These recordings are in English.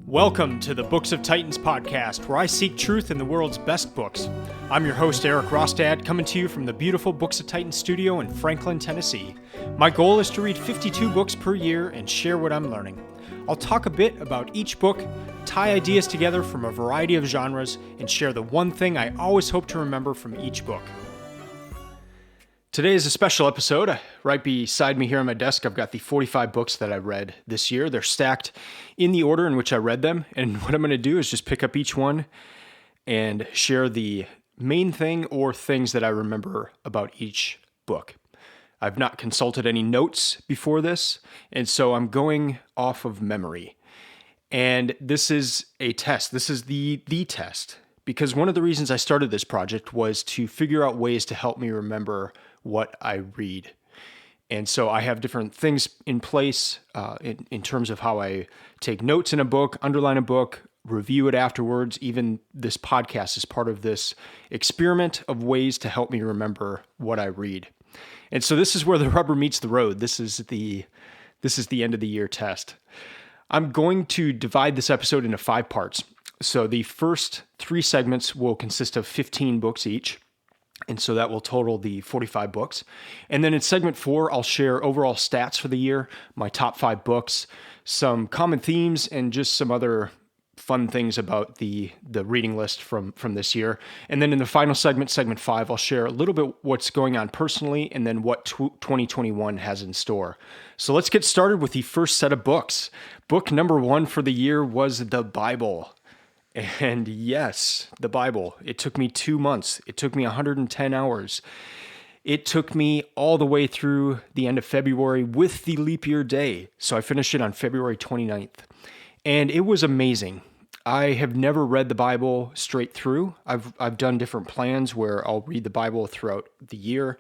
Welcome to the Books of Titans podcast, where I seek truth in the world's best books. I'm your host, Erik Rostad, coming to you from the beautiful Books of Titans studio in Franklin, Tennessee. My goal is to read 52 books per year and share what I'm learning. I'll talk a bit about each book, tie ideas together from a variety of genres, and share the one thing I always hope to remember from each book. Today is a special episode. Right beside me here on my desk, I've got the 45 books that I read this year. They're stacked in the order in which I read them. And what I'm going to do is just pick up each one and share the main thing or things that I remember about each book. I've not consulted any notes before this, and so I'm going off of memory. And this is a test. This is the test. Because one of the reasons I started this project was to figure out ways to help me remember what I read. And so I have different things in place in terms of how I take notes in a book, underline a book, review it afterwards. Even this podcast is part of this experiment of ways to help me remember what I read. And so this is where the rubber meets the road. This is the end of the year test. I'm going to divide this episode into 5 parts. So the first 3 segments will consist of 15 books each. And so that will total the 45 books. And then in segment 4, I'll share overall stats for the year, my top 5 books, some common themes, and just some other fun things about the reading list from this year. And then in the final segment, segment 5, I'll share a little bit what's going on personally and then what 2021 has in store. So let's get started with the first set of books. Book number 1 for the year was the Bible. And yes, the Bible. It took me 2 months. It took me 110 hours. It took me all the way through the end of February with the leap year day. So I finished it on February 29th. And it was amazing. I have never read the Bible straight through. I've done different plans where I'll read the Bible throughout the year.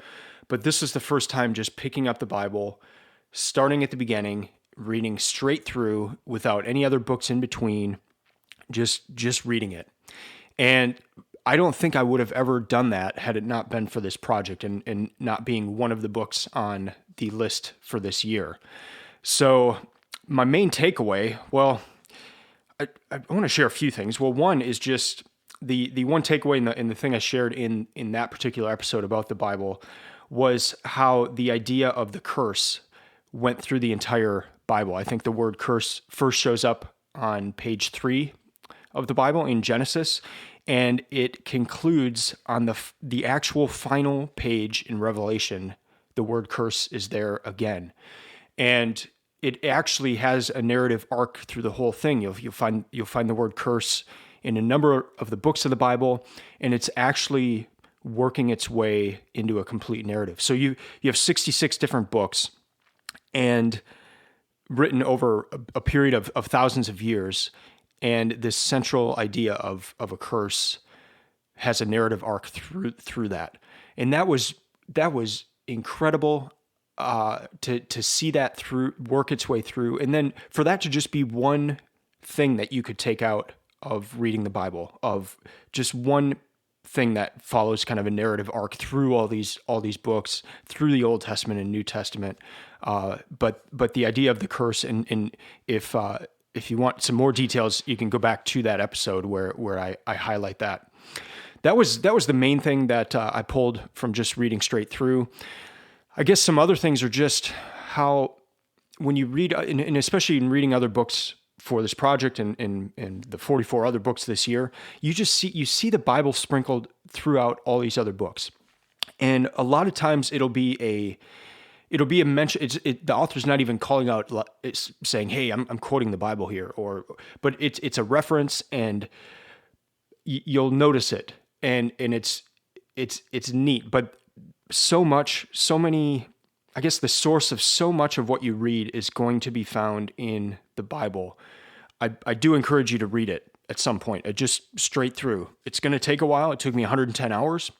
But this is the first time just picking up the Bible, starting at the beginning, reading straight through without any other books in between. Just reading it. And I don't think I would have ever done that had it not been for this project and not being one of the books on the list for this year. So my main takeaway, well, I want to share a few things. Well, one is just the one takeaway in the thing I shared in that particular episode about the Bible was how the idea of the curse went through the entire Bible. I think the word curse first shows up on page 3 of the Bible in Genesis, and it concludes on the actual final page in Revelation. The word curse is there again, and it actually has a narrative arc through the whole thing. You'll find the word curse in a number of the books of the Bible, and it's actually working its way into a complete narrative. So you have 66 different books, and written over a period of thousands of years. And this central idea of a curse has a narrative arc through that. And that was incredible to see that work its way through. And then for that to just be one thing that you could take out of reading the Bible, of just one thing that follows kind of a narrative arc through all these books, through the Old Testament and New Testament. But the idea of the curse, and if you want some more details, you can go back to that episode where I highlight that. That was the main thing that I pulled from just reading straight through. I guess some other things are just how when you read, and especially in reading other books for this project and the 44 other books this year, you see the Bible sprinkled throughout all these other books. And a lot of times it'll be a mention. The author's not even calling out, saying, "Hey, I'm quoting the Bible here," but it's a reference, and you'll notice it, and it's neat. But so many. I guess the source of so much of what you read is going to be found in the Bible. I do encourage you to read it at some point, just straight through. It's going to take a while. It took me 110 hours,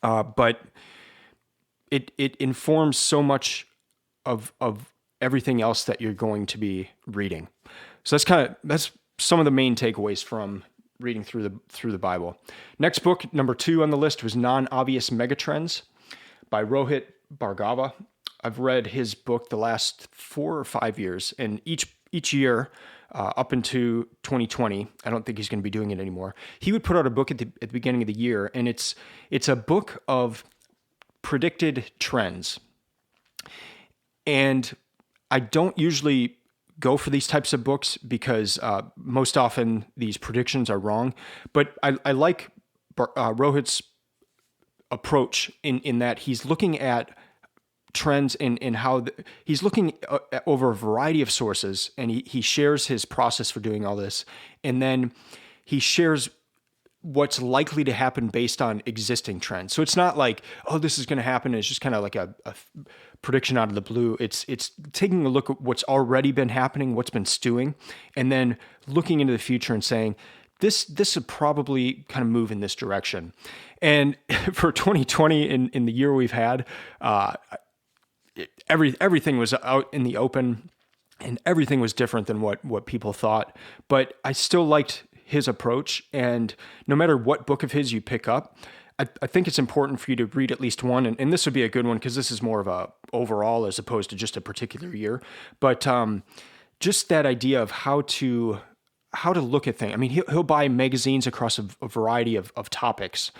but it informs so much of everything else that you're going to be reading. So that's some of the main takeaways from reading through the Bible. Next book, number 2 on the list, was Non-Obvious Megatrends by Rohit Bhargava. I've read his book the last 4 or 5 years, and each year up into 2020. I don't think he's going to be doing it anymore. He would put out a book at the beginning of the year, and it's a book of predicted trends. And I don't usually go for these types of books because most often these predictions are wrong. But I like Rohit's approach in that he's looking at trends in how he's looking over a variety of sources, and he shares his process for doing all this. And then he shares what's likely to happen based on existing trends. So it's not like, oh, this is going to happen. It's just kind of like a prediction out of the blue. It's taking a look at what's already been happening, what's been stewing, and then looking into the future and saying, this would probably kind of move in this direction. And for 2020, in the year we've had, everything was out in the open, and everything was different than what people thought. But I still liked his approach, and no matter what book of his you pick up, I think it's important for you to read at least one, and this would be a good one because this is more of a overall as opposed to just a particular year. But just that idea of how to look at things. I mean, he'll buy magazines across a variety of topics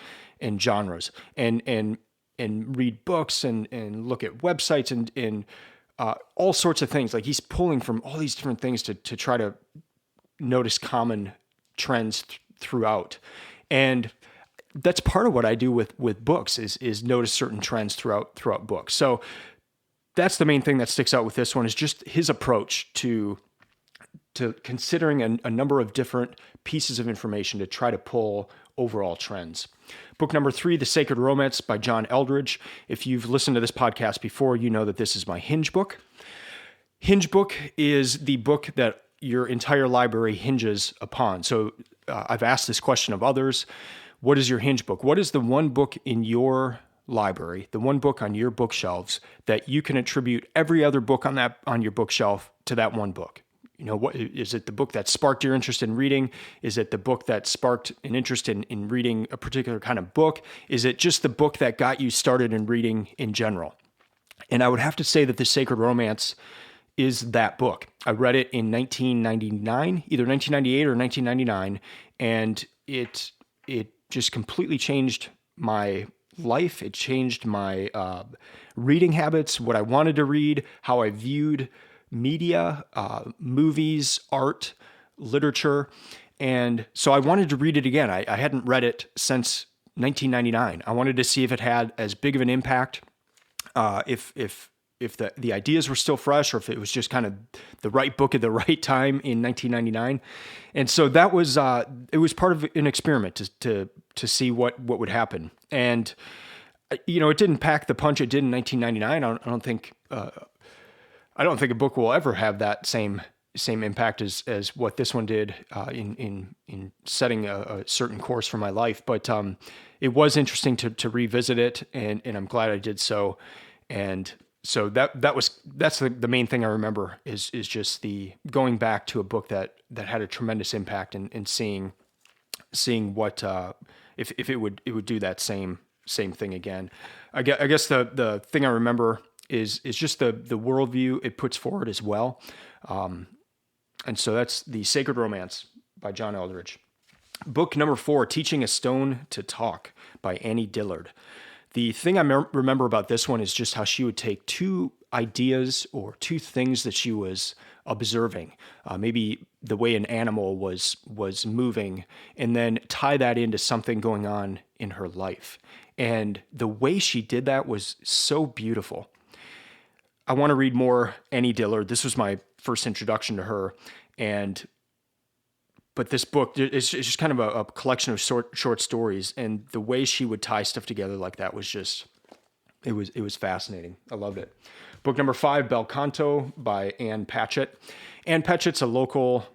and genres, and read books and look at websites and all sorts of things. Like, he's pulling from all these different things to try to notice common trends throughout. And that's part of what I do with books is notice certain trends throughout books. So that's the main thing that sticks out with this one, is just his approach to considering a number of different pieces of information to try to pull overall trends. Book number 3, The Sacred Romance by John Eldredge. If you've listened to this podcast before, you know that this is my hinge book. Hinge book is the book that your entire library hinges upon. So I've asked this question of others. What is your hinge book? What is the one book in your library, the one book on your bookshelves that you can attribute every other book on your bookshelf to that one book? You know, what is it? The book that sparked your interest in reading? Is it the book that sparked an interest in reading a particular kind of book? Is it just the book that got you started in reading in general? And I would have to say that The Sacred Romance is that book. I read it in 1999, either 1998 or 1999, and it just completely changed my life. It changed my reading habits, what I wanted to read, how I viewed media, movies, art, literature. And so I wanted to read it again. I hadn't read it since 1999. I wanted to see if it had as big of an impact, if the ideas were still fresh, or if it was just kind of the right book at the right time in 1999. And so that was, it was part of an experiment to see what would happen. And, you know, it didn't pack the punch it did in 1999. I don't think a book will ever have that same impact as what this one did in setting a certain course for my life. But it was interesting to revisit it, and I'm glad I did so. And so that's the main thing I remember is just the going back to a book that had a tremendous impact, and seeing what if it would do that same thing again. I guess the thing I remember is just the worldview it puts forward as well. And so that's The Sacred Romance by John Eldredge. Book number 4, Teaching a Stone to Talk by Annie Dillard. The thing I remember about this one is just how she would take two ideas or two things that she was observing, maybe the way an animal was moving, and then tie that into something going on in her life. And the way she did that was so beautiful. I want to read more Annie Dillard. This was my first introduction to her, but this book is just kind of a collection of short stories, and the way she would tie stuff together like that was just, it was fascinating. I loved it. Book number 5, Bel Canto by Ann Patchett. Ann Patchett's a local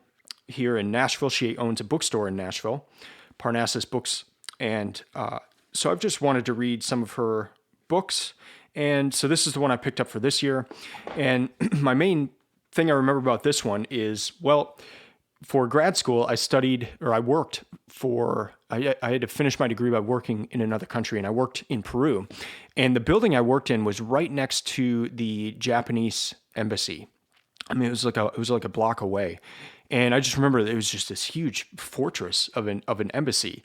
here in Nashville. She owns a bookstore in Nashville, Parnassus Books, and so I've just wanted to read some of her books. And so this is the one I picked up for this year. And my main thing I remember about this one is, well, for grad school, I had to finish my degree by working in another country, and I worked in Peru. And the building I worked in was right next to the Japanese embassy. I mean, it was like a block away. And I just remember it was just this huge fortress of an embassy.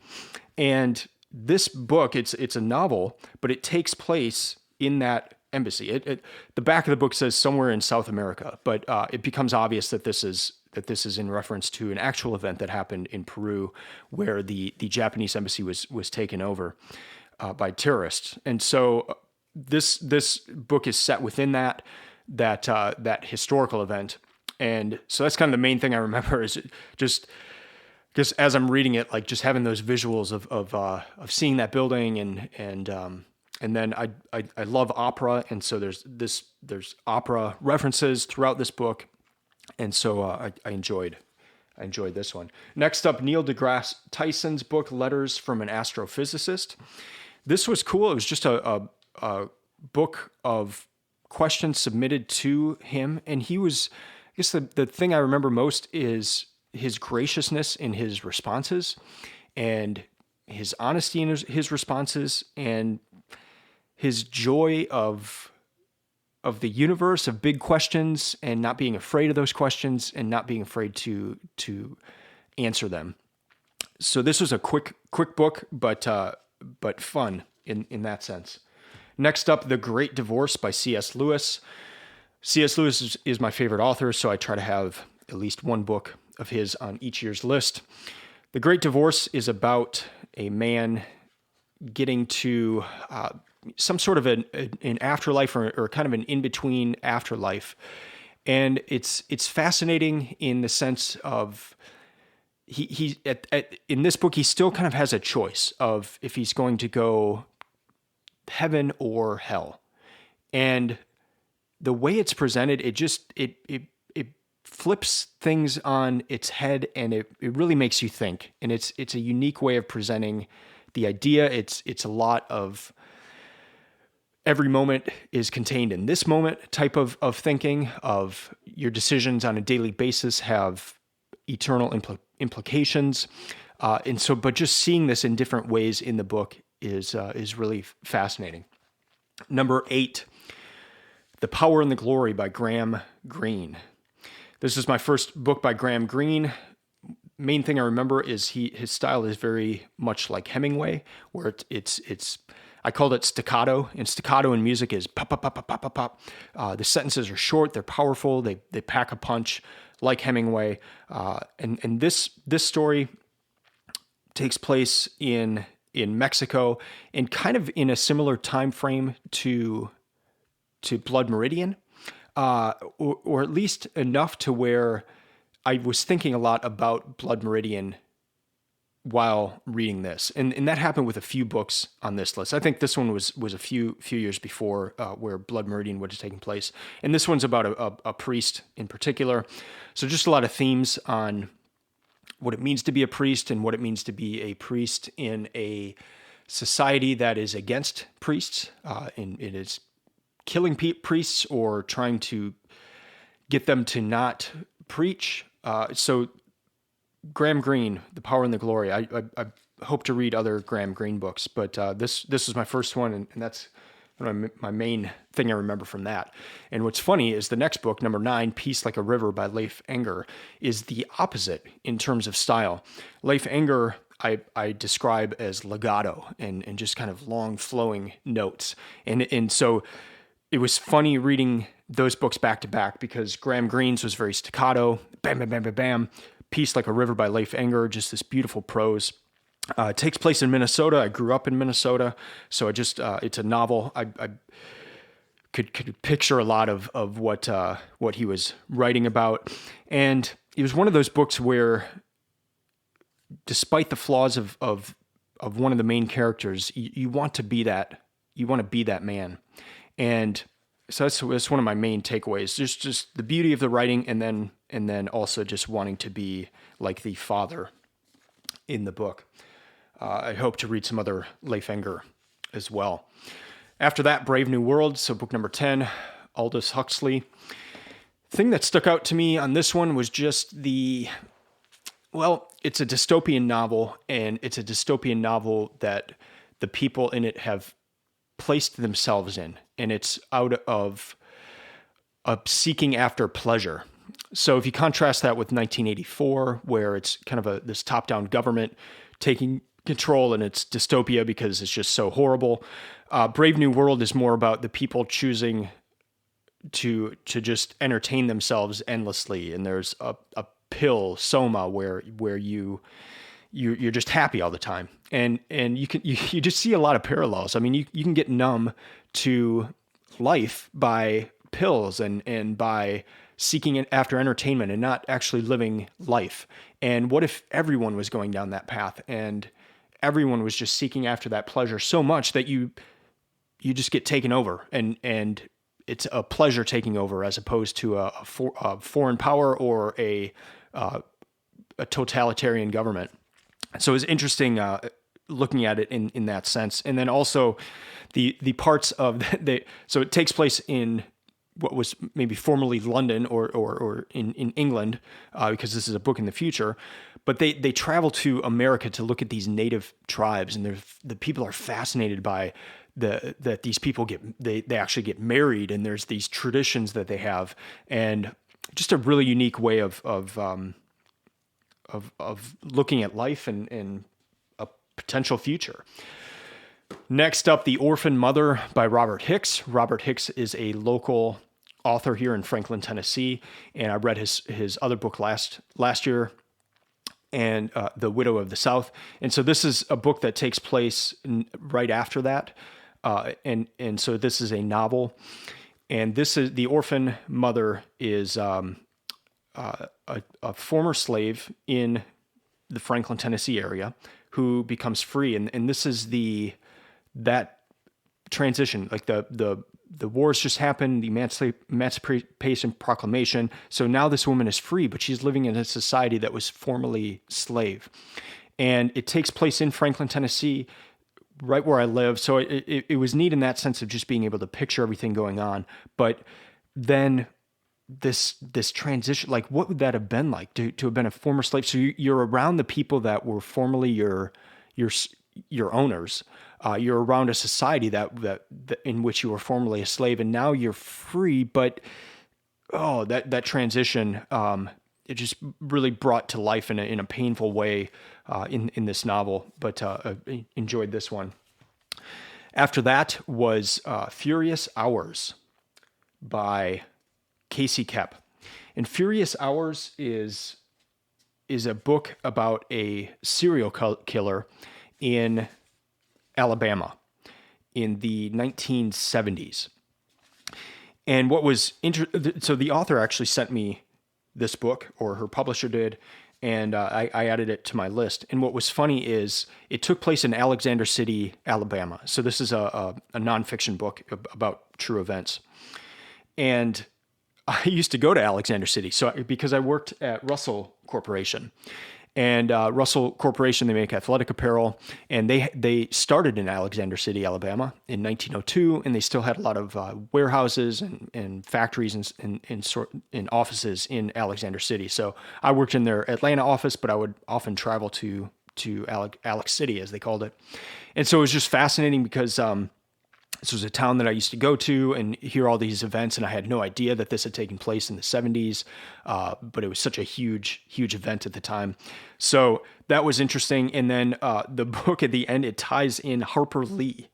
And this book, it's a novel, but it takes place in that embassy. The back of the book says somewhere in South America, but it becomes obvious that this is in reference to an actual event that happened in Peru, where the Japanese embassy was taken over by terrorists. And so this book is set within that historical event. And so that's kind of the main thing I remember is just as I'm reading it, like just having those visuals of seeing that building and then I love opera, and so there's opera references throughout this book, and so I enjoyed this one. Next up, Neil deGrasse Tyson's book, Letters from an Astrophysicist. This was cool. It was just a book of questions submitted to him, and he was, I guess the thing I remember most is his graciousness in his responses and his honesty in his responses and his joy of the universe, of big questions, and not being afraid of those questions and not being afraid to answer them. So this was a quick book, but fun in that sense. Next up, The Great Divorce by C.S. Lewis. C.S. Lewis is my favorite author, so I try to have at least one book of his on each year's list. The Great Divorce is about a man getting to some sort of an afterlife or kind of an in-between afterlife. And it's fascinating in the sense of he in this book, he still kind of has a choice of if he's going to go heaven or hell. And the way it's presented, it flips things on its head, and it really makes you think. And it's a unique way of presenting the idea. It's a lot of every moment is contained in this moment type of thinking, of your decisions on a daily basis have eternal implications. And so, but just seeing this in different ways in the book is really fascinating. Number 8, The Power and the Glory by Graham Greene. This is my first book by Graham Greene. Main thing I remember is his style is very much like Hemingway, where it's I called it staccato, and staccato in music is pop, pop, pop, pop, pop, pop, pop. The sentences are short, they're powerful, they pack a punch like Hemingway. And this story takes place in Mexico, and kind of in a similar time frame to Blood Meridian, or at least enough to where I was thinking a lot about Blood Meridian while reading this, and that happened with a few books on this list. I think this one was a few years before where Blood Meridian would have taken place, and this one's about a priest in particular. So just a lot of themes on what it means to be a priest and what it means to be a priest in a society that is against priests, and it is killing priests or trying to get them to not preach. So Graham Greene, The Power and the Glory. I hope to read other Graham Greene books, but this is my first one, and that's my main thing I remember from that. And what's funny is the next book, number 9, Peace Like a River by Leif Enger, is the opposite in terms of style. Leif Enger I describe as legato and just kind of long flowing notes. And so it was funny reading those books back to back, because Graham Greene's was very staccato, bam, bam, bam, bam, bam. Peace Like a River by Leif Enger, just this beautiful prose. It takes place in Minnesota. I grew up in Minnesota, so it's a novel. I could picture a lot of what he was writing about, and it was one of those books where, despite the flaws of one of the main characters, you want to be that. You want to be that man, and so that's one of my main takeaways. Just the beauty of the writing, and then also just wanting to be like the father in the book. I hope to read some other Leif Enger as well. After that, Brave New World, so book number 10, Aldous Huxley. The thing that stuck out to me on this one was just it's a dystopian novel, and it's a dystopian novel that the people in it have placed themselves in, and it's out of seeking after pleasure. So if you contrast that with 1984, where it's kind of this top-down government taking control and it's dystopia because it's just so horrible, Brave New World is more about the people choosing to just entertain themselves endlessly. And there's a pill, soma, where you're just happy all the time. And you just see a lot of parallels. I mean, you can get numb to life by pills and by seeking after entertainment and not actually living life. And what if everyone was going down that path and everyone was just seeking after that pleasure so much that you just get taken over, and it's a pleasure taking over as opposed to a foreign power or a totalitarian government. So it's interesting looking at it in that sense. And then also the parts of so it takes place in what was maybe formerly London or in England, because this is a book in the future, but they travel to America to look at these native tribes, and the people are fascinated by that these people they actually get married, and there's these traditions that they have, and just a really unique way of looking at life and a potential future. Next up, The Orphan Mother by Robert Hicks. Robert Hicks is a local author here in Franklin, Tennessee, and I read his other book last year, and The Widow of the South. And so this is a book that takes place right after that, and so this is a novel, and this is The Orphan Mother is a former slave in the Franklin, Tennessee area who becomes free, and this is that transition, like the wars just happened, the Emancipation Proclamation. So now this woman is free, but she's living in a society that was formerly slave. And it takes place in Franklin, Tennessee, right where I live. So it was neat in that sense of just being able to picture everything going on. But then this transition, like what would that have been like to have been a former slave? So you're around the people that were formerly your owners. You're around a society that in which you were formerly a slave, and now you're free. But that transition, it just really brought to life in a painful way in this novel. But I enjoyed this one. After that was Furious Hours by Casey Koepp. And Furious Hours is a book about a serial killer in Alabama in the 1970s. And what was so the author actually sent me this book, or her publisher did, and I added it to my list. And what was funny is it took place in Alexander City, Alabama. So this is a nonfiction book about true events. And I used to go to Alexander City, because I worked at Russell Corporation. And Russell Corporation, they make athletic apparel, and they started in Alexander City, Alabama in 1902, and they still had a lot of warehouses and factories and offices in Alexander City. So I worked in their Atlanta office, but I would often travel to Alex City, as they called it. And so it was just fascinating because this was a town that I used to go to and hear all these events, and I had no idea that this had taken place in the 70s, but it was such a huge, huge event at the time. So that was interesting. And then the book at the end, it ties in Harper Lee.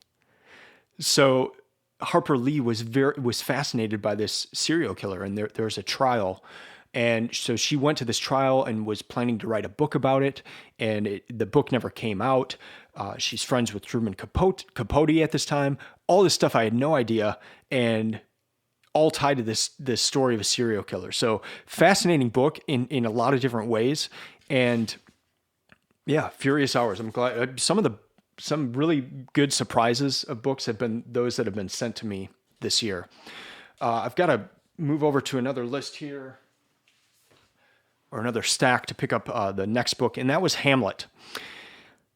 So Harper Lee was fascinated by this serial killer, and there was a trial. And so she went to this trial and was planning to write a book about it, and the book never came out. She's friends with Truman Capote at this time. All this stuff I had no idea, and all tied to this story of a serial killer. So fascinating book in a lot of different ways. And yeah, Furious Hours. I'm glad some really good surprises of books have been those that have been sent to me this year. I've got to move over to another list here, or another stack, to pick up the next book, and that was Hamlet.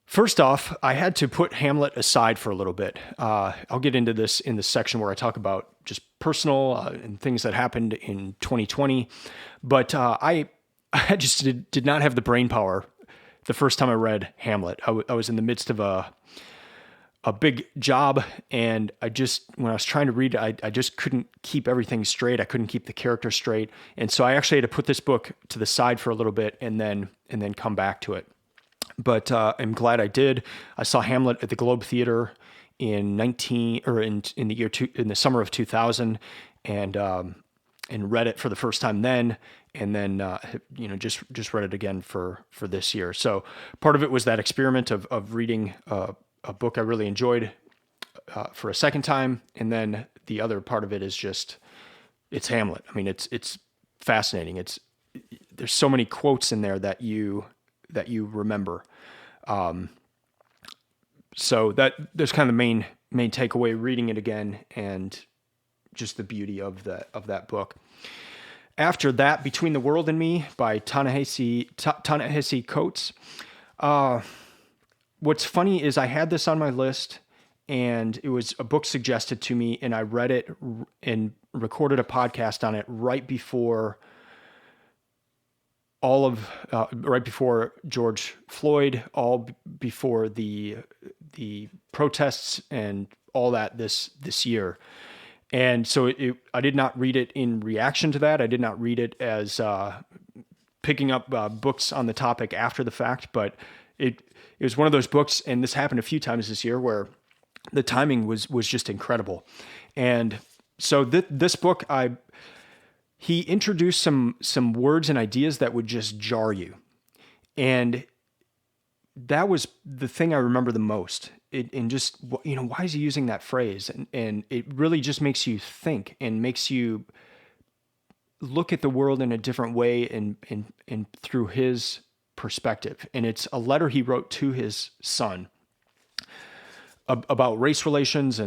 First off, I had to put Hamlet aside for a little bit. I'll get into this in the section where I talk about just personal and things that happened in 2020. But I just did not have the brain power the first time I read Hamlet. I was in the midst of a big job, and when I was trying to read it, I just couldn't keep everything straight. I couldn't keep the character straight. And so I actually had to put this book to the side for a little bit and then come back to it. But I'm glad I did. I saw Hamlet at the Globe Theater in the summer of 2000, and read it for the first time then, and then just read it again for this year. So part of it was that experiment of reading a book I really enjoyed for a second time, and then the other part of it is just it's Hamlet. I mean, it's fascinating. There's so many quotes in there that you remember. So there's kind of the main takeaway reading it again, and just the beauty of that book. After that, Between the World and Me by Ta-Nehisi Coates. What's funny is I had this on my list, and it was a book suggested to me, and I read it and recorded a podcast on it right before right before George Floyd, before the protests and all that this year. And so I did not read it in reaction to that. I did not read it as picking up books on the topic after the fact, but it was one of those books, and this happened a few times this year, where the timing was just incredible. And so this book, he introduced some words and ideas that would just jar you. And that was the thing I remember the most. And just, why is he using that phrase? And it really just makes you think and makes you look at the world in a different way and through his perspective. And it's a letter he wrote to his son about race relations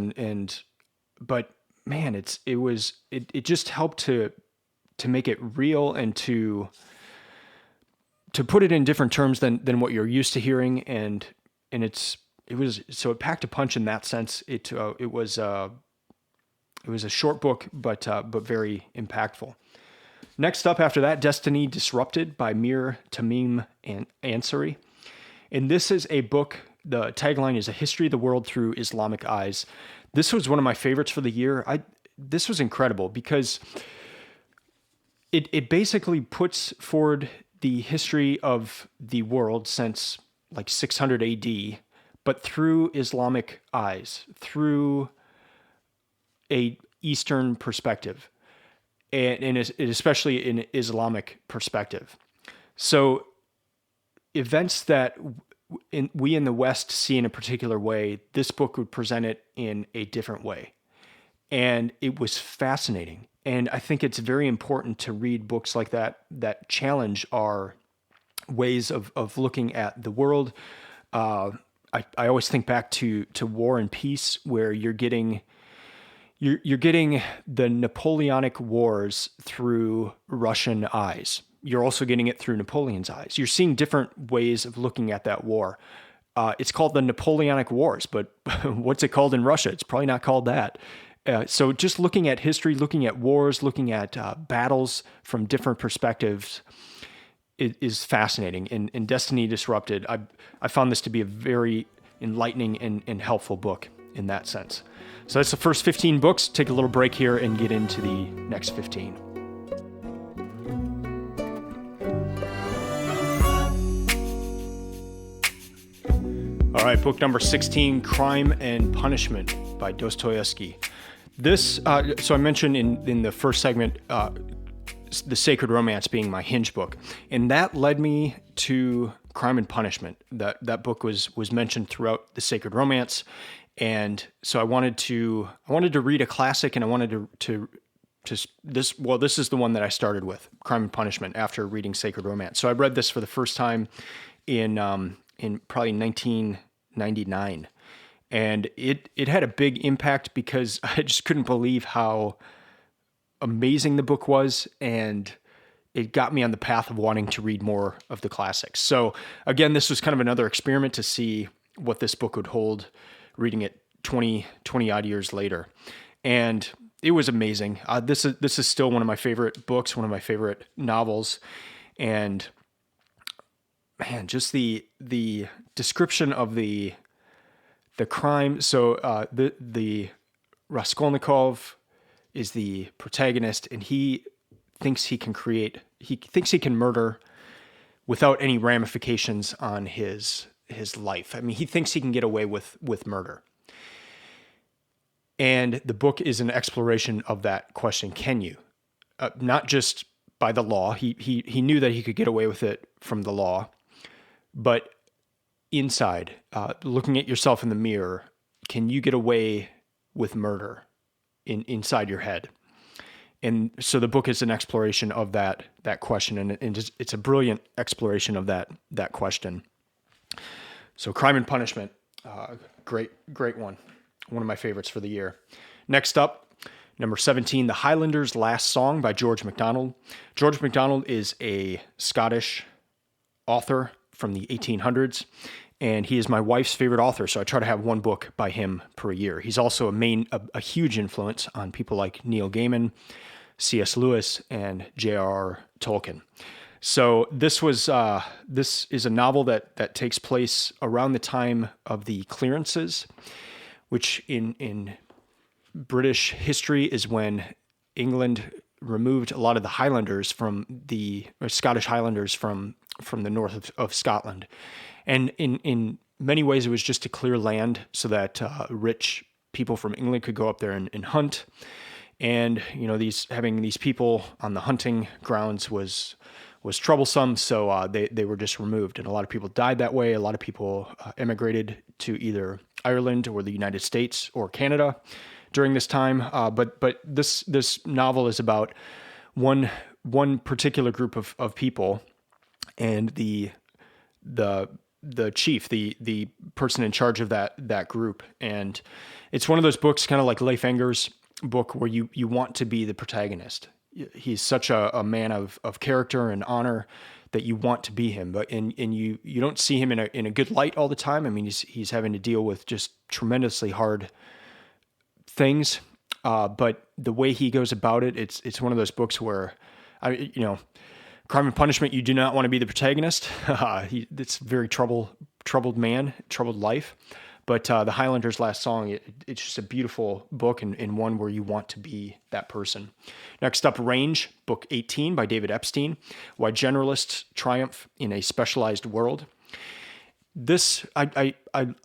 but man, it just helped to make it real and to put it in different terms than what you're used to hearing. And it packed a punch in that sense. It was a short book, but very impactful. Next up after that, Destiny Disrupted by Mir Tamim Ansari. And this is a book, the tagline is A History of the World Through Islamic Eyes. This was one of my favorites for the year. This was incredible because it basically puts forward the history of the world since like 600 AD, but through Islamic eyes, through a Eastern perspective, and especially an Islamic perspective. So events that we in the West see in a particular way, this book would present it in a different way. And it was fascinating. And I think it's very important to read books like that challenge our ways of looking at the world. I always think back to War and Peace, where you're getting the Napoleonic Wars through Russian eyes. You're also getting it through Napoleon's eyes. You're seeing different ways of looking at that war. It's called the Napoleonic Wars, but what's it called in Russia? It's probably not called that. So just looking at history, looking at wars, looking at battles from different perspectives is fascinating. In Destiny Disrupted, I found this to be a very enlightening and helpful book in that sense. So that's the first 15 books. Take a little break here and get into the next 15. All right, book number 16, Crime and Punishment by Dostoevsky. This, so I mentioned in the first segment, The Sacred Romance being my hinge book, and that led me to Crime and Punishment. That book was mentioned throughout The Sacred Romance, and so I wanted to read a classic, and I wanted to this is the one that I started with, Crime and Punishment, after reading Sacred Romance. So I read this for the first time in probably 1999. And it had a big impact because I just couldn't believe how amazing the book was, and it got me on the path of wanting to read more of the classics. So again, this was kind of another experiment to see what this book would hold, reading it 20 odd years later. And it was amazing. This is still one of my favorite books, one of my favorite novels. And man, just the description of the the crime. So the Raskolnikov is the protagonist, and he thinks he can murder without any ramifications on his life. I mean, he thinks he can get away with murder. And the book is an exploration of that question. Can you? Not just by the law. He knew that he could get away with it from the law, but inside, looking at yourself in the mirror, can you get away with murder inside your head? And so the book is an exploration of that question, and it's a brilliant exploration of that question. So Crime and Punishment, great one of my favorites for the year. Next up, number 17, The Highlander's Last Song by George MacDonald. George MacDonald is a Scottish author from the 1800s, and he is my wife's favorite author, so I try to have one book by him per year. He's also a huge influence on people like Neil Gaiman, C.S. Lewis, and J.R.R. Tolkien. So this is a novel that takes place around the time of the clearances, which in British history is when England removed a lot of the Highlanders Scottish Highlanders from the north of Scotland. And in many ways, it was just to clear land so that rich people from England could go up there and hunt. And, having these people on the hunting grounds was troublesome, so they were just removed. And a lot of people died that way. A lot of people emigrated to either Ireland or the United States or Canada during this time. But this novel is about one particular group of people, and the chief, the person in charge of that group. And it's one of those books, kind of like Leif Enger's book, where you want to be the protagonist. He's such a man of character and honor that you want to be him, and you don't see him in a good light all the time. I mean, he's having to deal with just tremendously hard things, but the way he goes about it, it's one of those books where, Crime and Punishment, you do not want to be the protagonist. It's a very troubled man, troubled life. But The Highlander's Last Song, it's just a beautiful book, and one where you want to be that person. Next up, Range, book 18 by David Epstein, Why Generalists Triumph in a Specialized World. This, I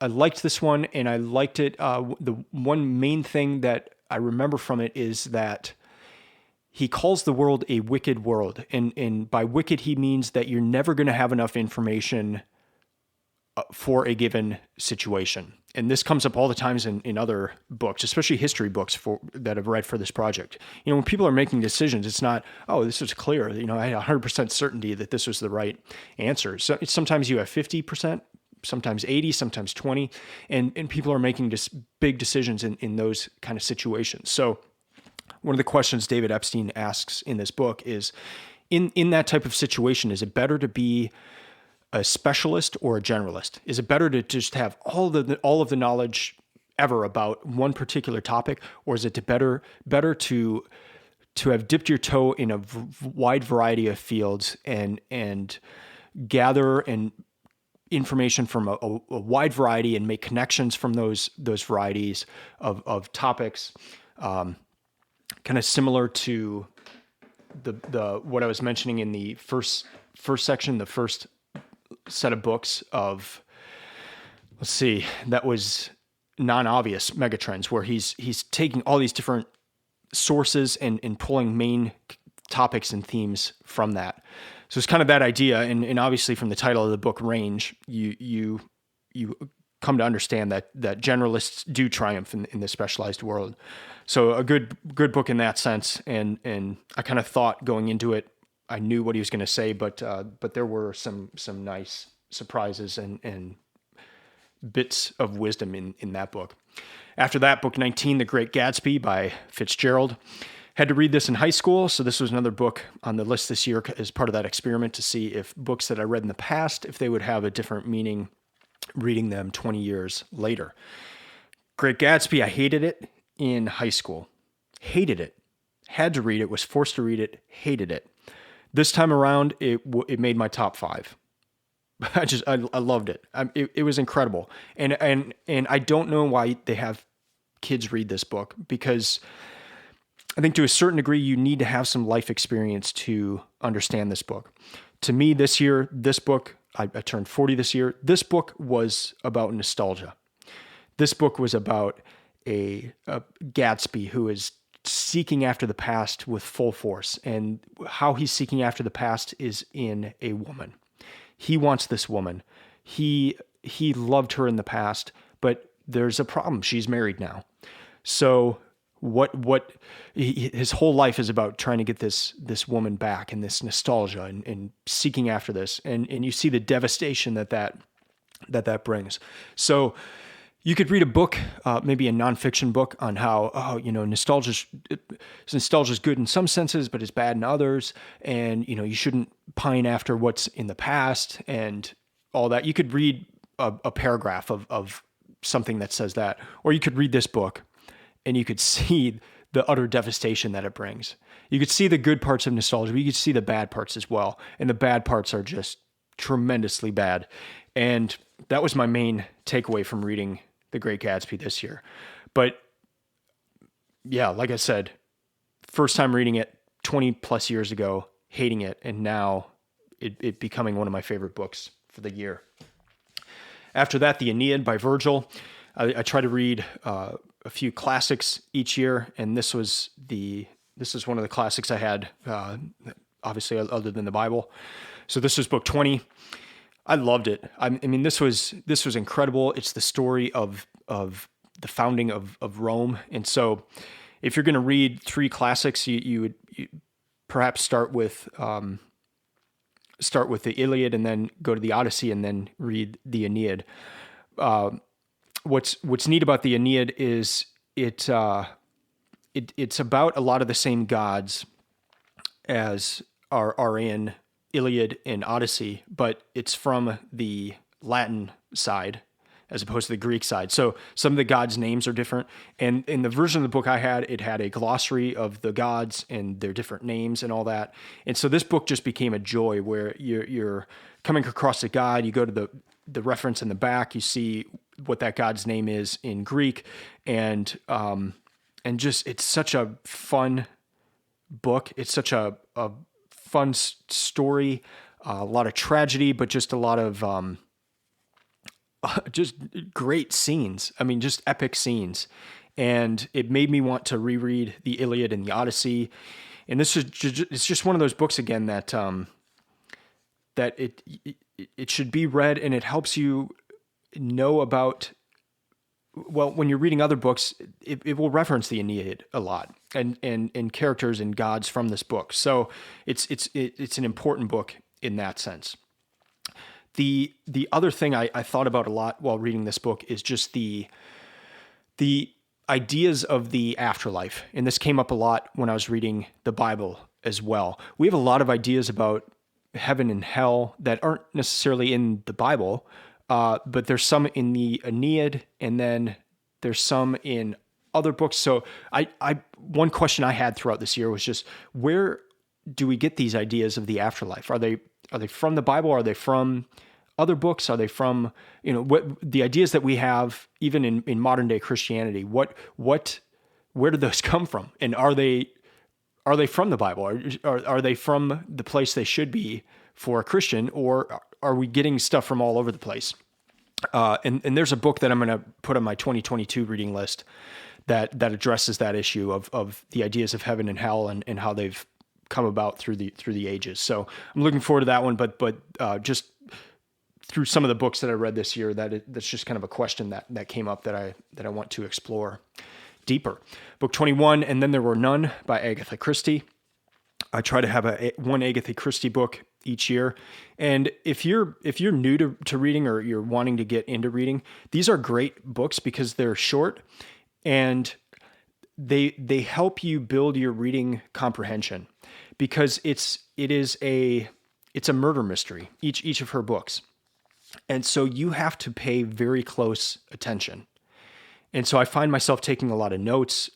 liked this one, and I liked it. The one main thing that I remember from it is that he calls the world a wicked world. And by wicked, he means that you're never going to have enough information for a given situation. And this comes up all the times in other books, especially history books that I've read for this project. When people are making decisions, it's not, oh, this was clear. I had 100% certainty that this was the right answer. So sometimes you have 50%, sometimes 80, sometimes 20, and people are making just big decisions in those kind of situations. So one of the questions David Epstein asks in this book is, in that type of situation, is it better to be a specialist or a generalist? Is it better to just have all of the knowledge ever about one particular topic, or is it better to have dipped your toe in a wide variety of fields and gather information from a wide variety and make connections from those varieties of topics, kind of similar to the what I was mentioning in the first section, the first set of books of, that was non-obvious megatrends, where he's taking all these different sources and pulling main topics and themes from that. So it's kind of that idea, and obviously from the title of the book, Range, you come to understand that generalists do triumph in the specialized world. So a good book in that sense, and I kind of thought going into it, I knew what he was going to say, but there were some nice surprises and bits of wisdom in that book. After that, book 19, The Great Gatsby by Fitzgerald. Had to read this in high school, so this was another book on the list this year as part of that experiment to see if books that I read in the past, if they would have a different meaning reading them 20 years later. Great Gatsby, I hated it in high school. Hated it. Had to read it, was forced to read it, hated it. This time around, it made my top 5. I loved it. It was incredible. And I don't know why they have kids read this book, because I think to a certain degree, you need to have some life experience to understand this book. To me, this year, this book, I turned 40 this year. This book was about nostalgia. This book was about a Gatsby who is seeking after the past with full force. And how he's seeking after the past is in a woman. He wants this woman. He loved her in the past, but there's a problem. She's married now. So his whole life is about trying to get this woman back, and this nostalgia and seeking after this. And you see the devastation that brings. So you could read a book, maybe a nonfiction book, on how, nostalgia is good in some senses, but it's bad in others. And, you shouldn't pine after what's in the past and all that. You could read a paragraph of something that says that, or you could read this book and you could see the utter devastation that it brings. You could see the good parts of nostalgia, but you could see the bad parts as well. And the bad parts are just tremendously bad. And that was my main takeaway from reading The Great Gatsby this year. But yeah, like I said, first time reading it 20 plus years ago, hating it, and now it becoming one of my favorite books for the year. After that, the Aeneid by Virgil. I try to read a few classics each year, and this is one of the classics I had, obviously other than the Bible. So this was book 20. I loved it. I mean, this was incredible. It's the story of the founding of Rome. And so if you're going to read three classics, you would perhaps start with the Iliad, and then go to the Odyssey, and then read the Aeneid. What's neat about the Aeneid is it's about a lot of the same gods as are in Iliad and Odyssey, but it's from the Latin side as opposed to the Greek side. So some of the gods' names are different. And in the version of the book I had, it had a glossary of the gods and their different names and all that. And so this book just became a joy, where you're coming across a god, you go to the reference in the back, you see what that god's name is in Greek, and just, it's such a fun book. It's such a fun story, a lot of tragedy, but just a lot of just great scenes. I mean, just epic scenes. And it made me want to reread the Iliad and the Odyssey. And it's just one of those books again that it should be read, and it helps you know about, well, when you're reading other books, it will reference the Aeneid a lot, and characters and gods from this book. So it's an important book in that sense. The other thing I thought about a lot while reading this book is just the ideas of the afterlife. And this came up a lot when I was reading the Bible as well. We have a lot of ideas about heaven and hell that aren't necessarily in the Bible, but there's some in the Aeneid, and then there's some in other books. So one question I had throughout this year was just, where do we get these ideas of the afterlife? Are they from the Bible? Are they from other books? Are they from, what the ideas that we have even in modern day Christianity? Where do those come from? And are they from the Bible? Are they from the place they should be for a Christian, or are we getting stuff from all over the place? And there's a book that I'm going to put on my 2022 reading list that addresses that issue of the ideas of heaven and hell, and how they've come about through the ages. So I'm looking forward to that one. But just through some of the books that I read this year, that's just kind of a question that came up that I want to explore deeper. Book 21, And Then There Were None by Agatha Christie. I try to have one Agatha Christie book each year. And if you're new to reading, or you're wanting to get into reading, these are great books because they're short, and they help you build your reading comprehension, because it's a murder mystery, each of her books. And so you have to pay very close attention. And so I find myself taking a lot of notes,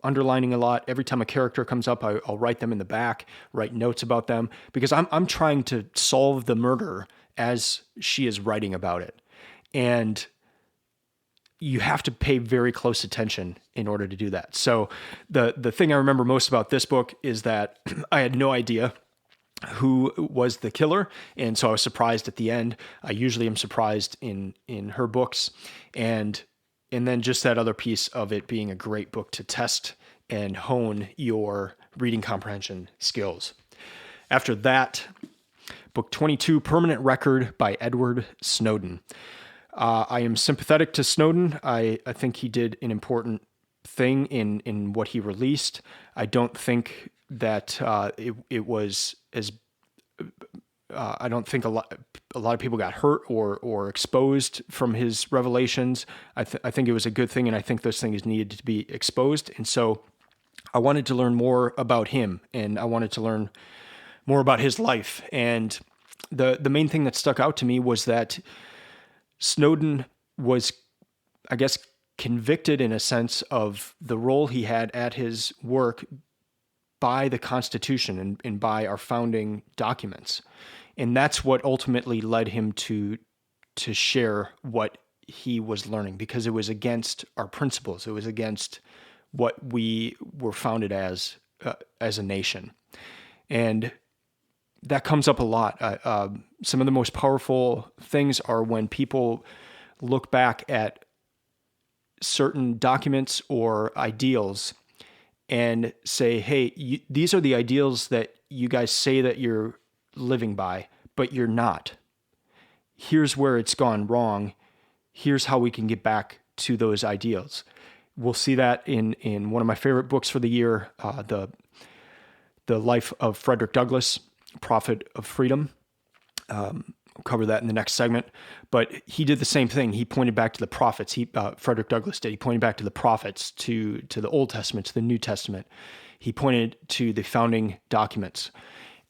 underlining a lot. Every time a character comes up, I'll write them in the back, write notes about them, because I'm trying to solve the murder as she is writing about it. And you have to pay very close attention in order to do that. So the thing I remember most about this book is that I had no idea who was the killer, and so I was surprised at the end. I usually am surprised in her books, and then just that other piece of it being a great book to test and hone your reading comprehension skills. After that, book 22, Permanent Record by Edward Snowden. I am sympathetic to Snowden. I think he did an important thing in what he released. I don't think that it was as I don't think a lot of people got hurt or exposed from his revelations. I think it was a good thing, and I think those things needed to be exposed. And so I wanted to learn more about him, and I wanted to learn more about his life. And the main thing that stuck out to me was that Snowden was, I guess, convicted in a sense of the role he had at his work by the Constitution and by our founding documents. And that's what ultimately led him to share what he was learning, because it was against our principles. It was against what we were founded as a nation. And that comes up a lot. Some of the most powerful things are when people look back at certain documents or ideals and say, hey, these are the ideals that you guys say that you're living by, but you're not. Here's where it's gone wrong. Here's how we can get back to those ideals. We'll see that in one of my favorite books for the year, the Life of Frederick Douglass, Prophet of Freedom. I'll cover that in the next segment. But he did the same thing. He pointed back to the prophets. Frederick Douglass did. He pointed back to the prophets, to the Old Testament, to the New Testament. He pointed to the founding documents.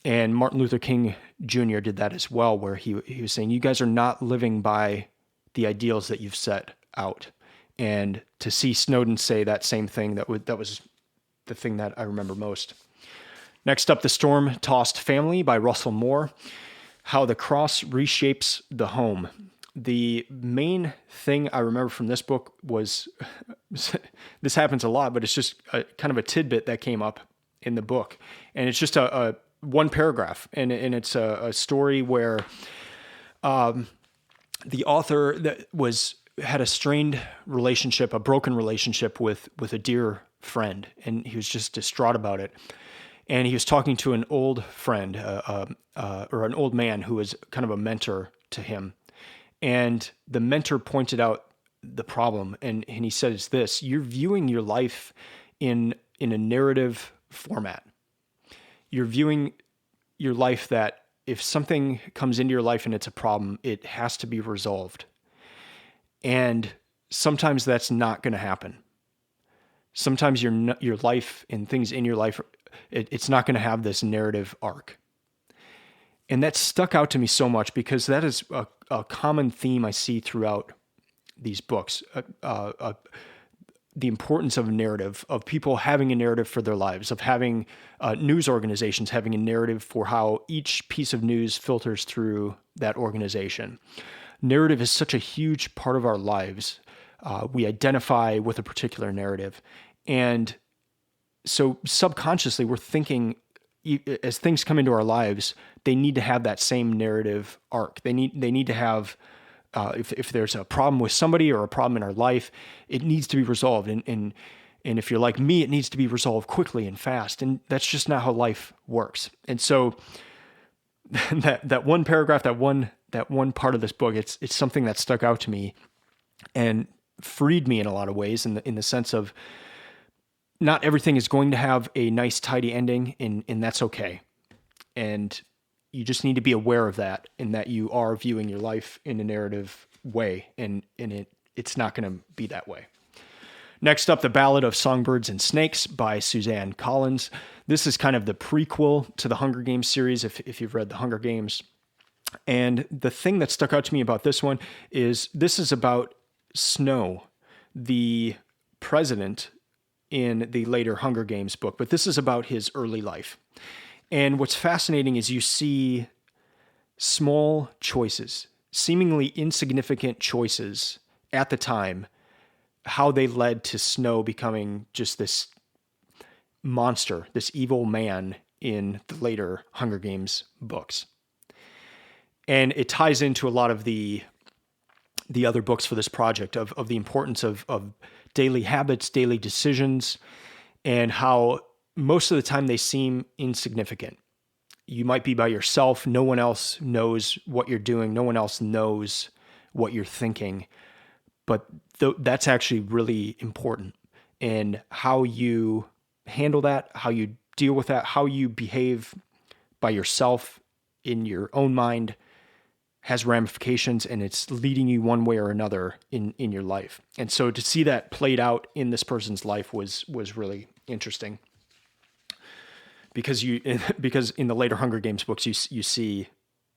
And Martin Luther King Jr. did that as well, where he was saying, you guys are not living by the ideals that you've set out. And to see Snowden say that same thing, that was the thing that I remember most. Next up, The Storm-Tossed Family by Russell Moore. How the Cross Reshapes the Home. The main thing I remember from this book was, this happens a lot, but it's just kind of a tidbit that came up in the book. And it's just a one paragraph. And it's a story where the author had a strained relationship, a broken relationship with a dear friend. And he was just distraught about it. And he was talking to an old friend, or an old man who was kind of a mentor to him. And the mentor pointed out the problem, and he says this: you're viewing your life in a narrative format. You're viewing your life that if something comes into your life and it's a problem, it has to be resolved. And sometimes that's not going to happen. Sometimes your life and things in your life, it's not going to have this narrative arc. And that stuck out to me so much because that is a common theme I see throughout these books. The importance of a narrative, of people having a narrative for their lives, of having news organizations having a narrative for how each piece of news filters through that organization. Narrative is such a huge part of our lives. We identify with a particular narrative. And so subconsciously, we're thinking, as things come into our lives, they need to have that same narrative arc. They need to have, if there's a problem with somebody or a problem in our life, it needs to be resolved. And if you're like me, it needs to be resolved quickly and fast. And that's just not how life works. And so that one paragraph, that one part of this book, it's something that stuck out to me and freed me in a lot of ways, in the sense of, not everything is going to have a nice, tidy ending, and that's okay. And you just need to be aware of that, and that you are viewing your life in a narrative way, and it's not going to be that way. Next up, The Ballad of Songbirds and Snakes by Suzanne Collins. This is kind of the prequel to the Hunger Games series, if you've read the Hunger Games. And the thing that stuck out to me about this one is this is about Snow, the president in the later Hunger Games book, but this is about his early life. And what's fascinating is you see small choices, seemingly insignificant choices at the time, how they led to Snow becoming just this monster, this evil man in the later Hunger Games books. And it ties into a lot of the other books for this project of the importance of daily habits, daily decisions, and how most of the time they seem insignificant. You might be by yourself. No one else knows what you're doing. No one else knows what you're thinking. But that's actually really important. And how you handle that, how you deal with that, how you behave by yourself in your own mind has ramifications, and it's leading you one way or another in your life. And so to see that played out in this person's life was really interesting. Because in the later Hunger Games books, you see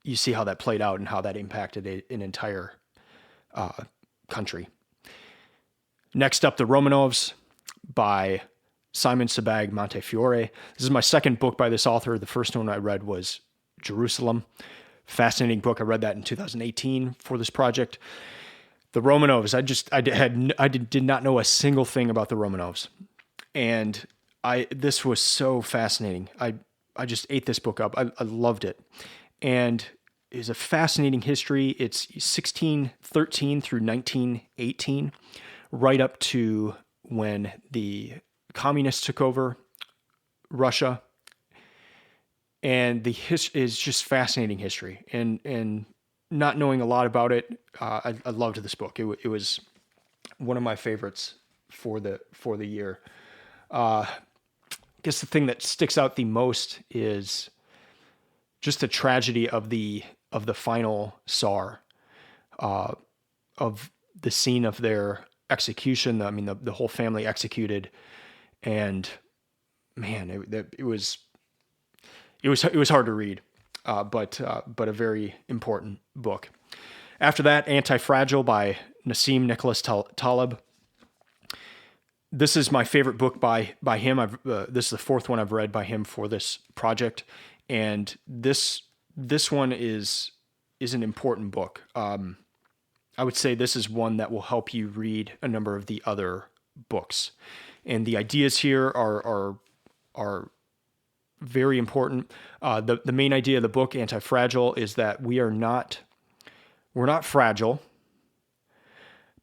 how that played out and how that impacted an entire country. Next up, The Romanovs by Simon Sebag Montefiore. This is my second book by this author. The first one I read was Jerusalem. Fascinating book. I read that in 2018 for this project. The Romanovs. I did not know a single thing about the Romanovs, and this was so fascinating. I just ate this book up. I loved it, and it's a fascinating history. It's 1613 through 1918, right up to when the communists took over Russia. And the history is just fascinating history, and not knowing a lot about it, I loved this book. It was one of my favorites for the year. I guess the thing that sticks out the most is just the tragedy of the final Tsar, of the scene of their execution. I mean, the whole family executed, and man, it was hard to read, but a very important book. After that, Anti-Fragile by Nassim Nicholas Taleb. This is my favorite book by him. This is the fourth one I've read by him for this project, and this one is an important book. I would say this is one that will help you read a number of the other books, and the ideas here are very important. The main idea of the book, Anti-Fragile, is that we're not fragile,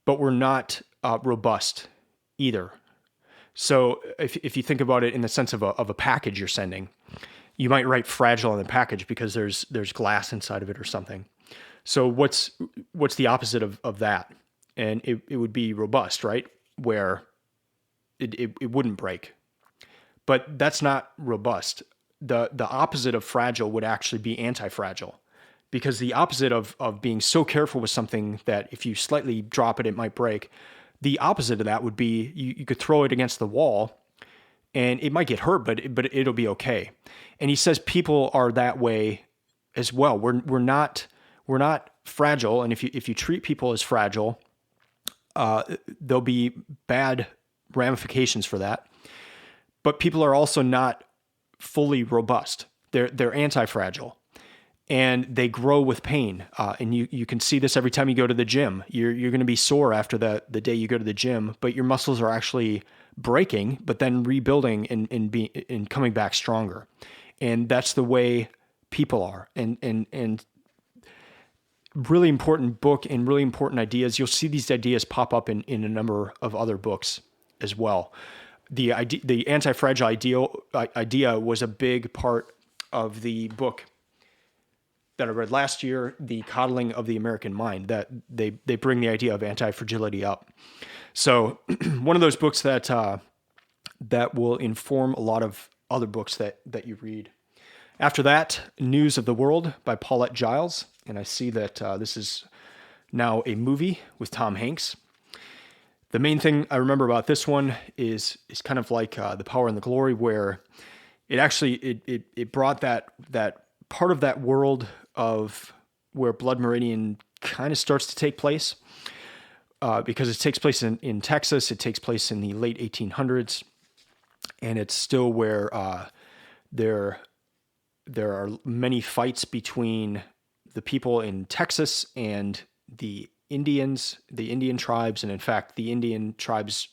but we're not robust either. So if you think about it in the sense of a package you're sending, you might write fragile on the package because there's glass inside of it or something. So what's the opposite of that? And it would be robust, right? Where it wouldn't break. But that's not robust. The opposite of fragile would actually be anti-fragile, because the opposite of being so careful with something that if you slightly drop it, it might break. The opposite of that would be you could throw it against the wall and it might get hurt, but it'll be okay. And he says people are that way as well. We're not fragile, and if you treat people as fragile, there'll be bad ramifications for that. But people are also not fully robust. They're anti-fragile, and they grow with pain. And you can see this every time you go to the gym. You're going to be sore after the day you go to the gym, but your muscles are actually breaking, but then rebuilding and coming back stronger. And that's the way people are. And really important book and really important ideas. You'll see these ideas pop up in a number of other books as well. The anti-fragile idea was a big part of the book that I read last year, The Coddling of the American Mind, that they bring the idea of anti-fragility up. So one of those books that will inform a lot of other books that you read. After that, News of the World by Paulette Giles. And I see that this is now a movie with Tom Hanks. The main thing I remember about this one is kind of like The Power and the Glory, where it actually it brought that part of that world of where Blood Meridian kind of starts to take place, because it takes place in Texas. It takes place in the late 1800s, and it's still where there are many fights between the people in Texas and the Indians, the Indian tribes, and in fact, the Indian tribes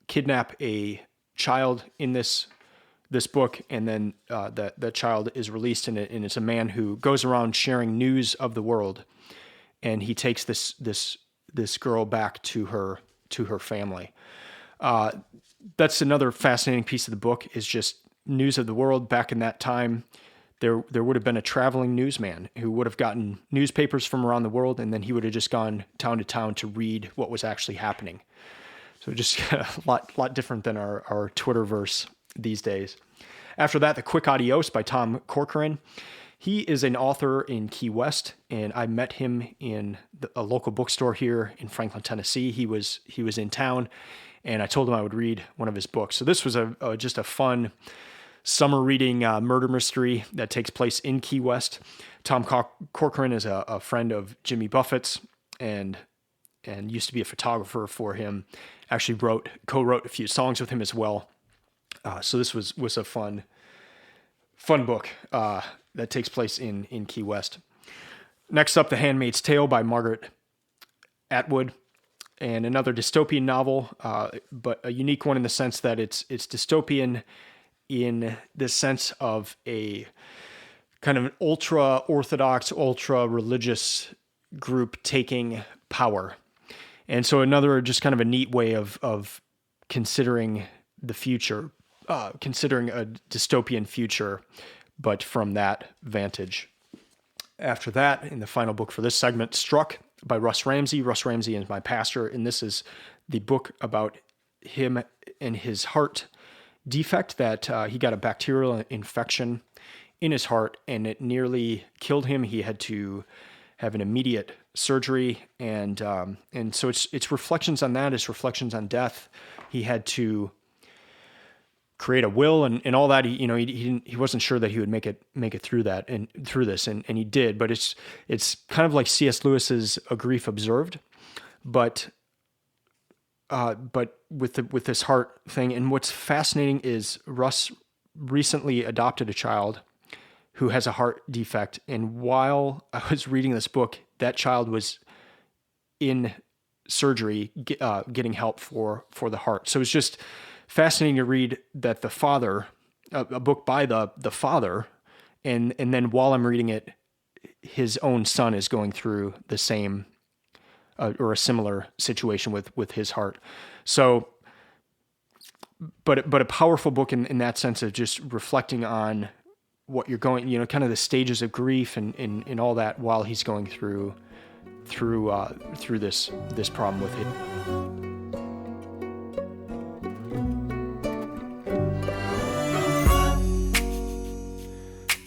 kidnap a child in this book, and then that child is released, and it's a man who goes around sharing news of the world, and he takes this girl back to her family. That's another fascinating piece of the book, is just news of the world. Back in that time, there would have been a traveling newsman who would have gotten newspapers from around the world, and then he would have just gone town to town to read what was actually happening. So just a lot different than our Twitterverse these days. After that, The Quick Adios by Tom Corcoran. He is an author in Key West, and I met him in a local bookstore here in Franklin, Tennessee. He was in town, and I told him I would read one of his books. So this was just a fun summer reading murder mystery that takes place in Key West. Tom Corcoran is a friend of Jimmy Buffett's, and used to be a photographer for him. Actually co-wrote a few songs with him as well. So this was a fun book that takes place in Key West. Next up, The Handmaid's Tale by Margaret Atwood, and another dystopian novel, but a unique one in the sense that it's dystopian in the sense of a kind of an ultra-orthodox, ultra-religious group taking power. And so another just kind of a neat way of considering the future, considering a dystopian future, but from that vantage. After that, in the final book for this segment, Struck by Russ Ramsey. Russ Ramsey is my pastor, and this is the book about him and his heart defect, that he got a bacterial infection in his heart, and it nearly killed him. He had to have an immediate surgery, and so it's reflections on that. It's reflections on death. He had to create a will and all that. He wasn't sure that he would make it through that and through this, and he did. But it's kind of like C.S. Lewis's A Grief Observed, but with this heart thing. And what's fascinating is Russ recently adopted a child who has a heart defect, and while I was reading this book, that child was in surgery, getting help for the heart. So it's just fascinating to read that the father, a book by the father, and then while I'm reading it, his own son is going through the same or a similar situation with his heart. So, but a powerful book in that sense of just reflecting on what you're going, kind of the stages of grief and all that while he's going through this problem with it.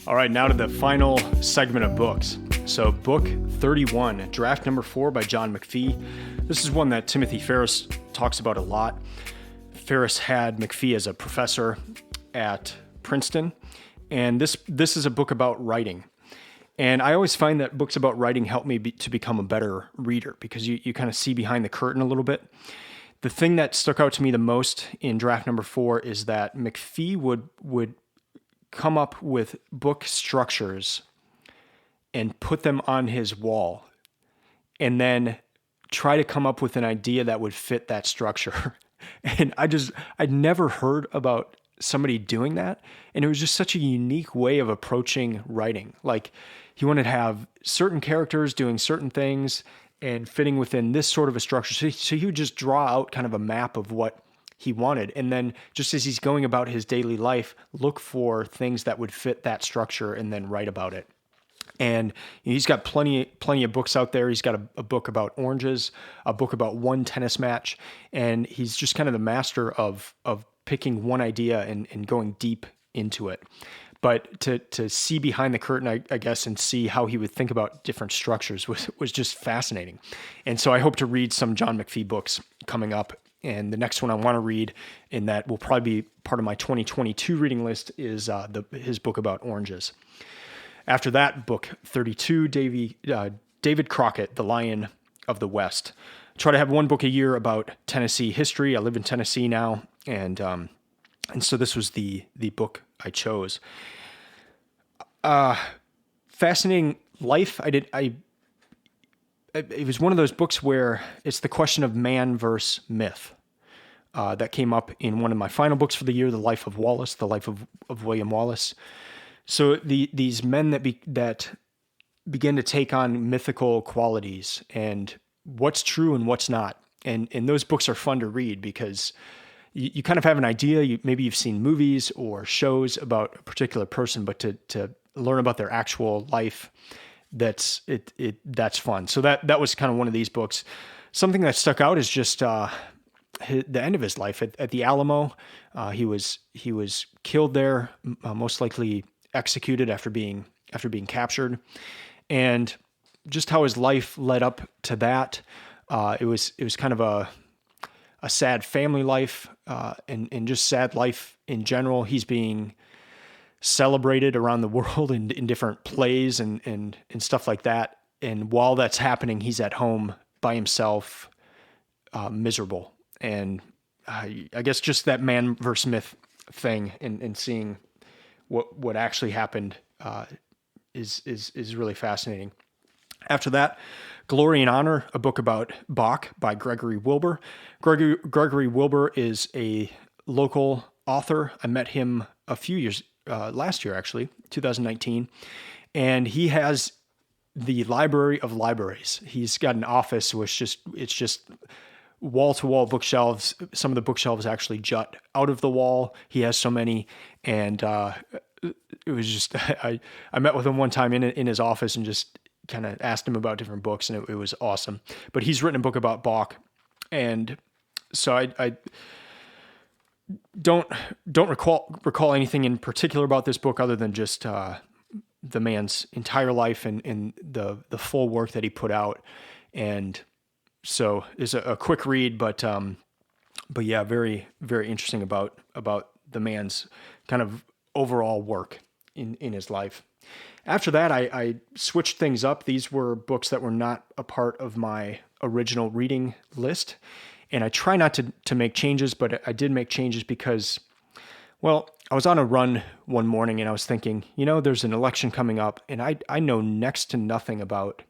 All right, now to the final segment of books. So book 31, Draft Number 4 by John McPhee. This is one that Timothy Ferriss talks about a lot. Ferriss had McPhee as a professor at Princeton, and this is a book about writing. And I always find that books about writing help me to become a better reader, because you kind of see behind the curtain a little bit. The thing that stuck out to me the most in Draft Number 4 is that McPhee would come up with book structures and put them on his wall, and then try to come up with an idea that would fit that structure. And I'd never heard about somebody doing that. And it was just such a unique way of approaching writing. Like, he wanted to have certain characters doing certain things and fitting within this sort of a structure. So he would just draw out kind of a map of what he wanted. And then just as he's going about his daily life, look for things that would fit that structure and then write about it. And he's got plenty of books out there. He's got a book about oranges, a book about one tennis match, and he's just kind of the master of picking one idea and going deep into it. But to see behind the curtain, I guess, and see how he would think about different structures was just fascinating. And so I hope to read some John McPhee books coming up. And the next one I want to read, and that will probably be part of my 2022 reading list, is his book about oranges. After that, book 32, David Crockett, The Lion of the West. Try to have one book a year about Tennessee history. I live in Tennessee now, and so this was the book I chose. Fascinating life, it was one of those books where it's the question of man versus myth. That came up in one of my final books for the year, The Life of Wallace, The Life of William Wallace. So these men that begin to take on mythical qualities and what's true and what's not. And those books are fun to read because you kind of have an idea. Maybe you've seen movies or shows about a particular person, but to learn about their actual life, that's fun. So that was kind of one of these books. Something that stuck out is just the end of his life at the Alamo. He was killed there, most likely executed after being captured, and just how his life led up to that. It was kind of a sad family life, and just sad life in general. He's being celebrated around the world in different plays and stuff like that. And while that's happening, he's at home by himself, miserable. And I guess just that man versus myth thing and seeing what actually happened is really fascinating. After that, Glory and Honor, a book about Bach by Gregory Wilbur. Gregory Wilbur is a local author. I met him a few years last year, actually, 2019, and he has the library of libraries. He's got an office which it's just wall-to-wall bookshelves. Some of the bookshelves actually jut out of the wall. He has so many, and it was just I met with him one time in his office and just kind of asked him about different books, and it was awesome. But he's written a book about Bach, and so I don't recall anything in particular about this book other than just the man's entire life and the full work that he put out. And so it's a quick read, but yeah, very, very interesting about the man's kind of overall work in his life. After that, I switched things up. These were books that were not a part of my original reading list. And I try not to make changes, but I did make changes because, well, I was on a run one morning and I was thinking, there's an election coming up and I know next to nothing about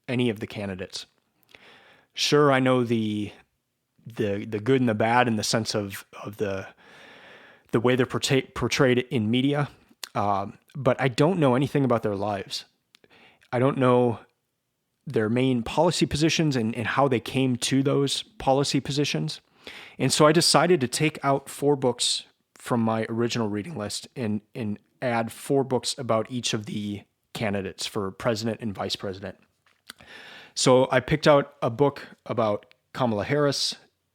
any of the candidates. Sure, I know the good and the bad in the sense of the way they're portrayed in media, but I don't know anything about their lives. I don't know their main policy positions and how they came to those policy positions. And so I decided to take out 4 books from my original reading list and add 4 books about each of the candidates for president and vice president. So I picked out a book about Kamala Harris,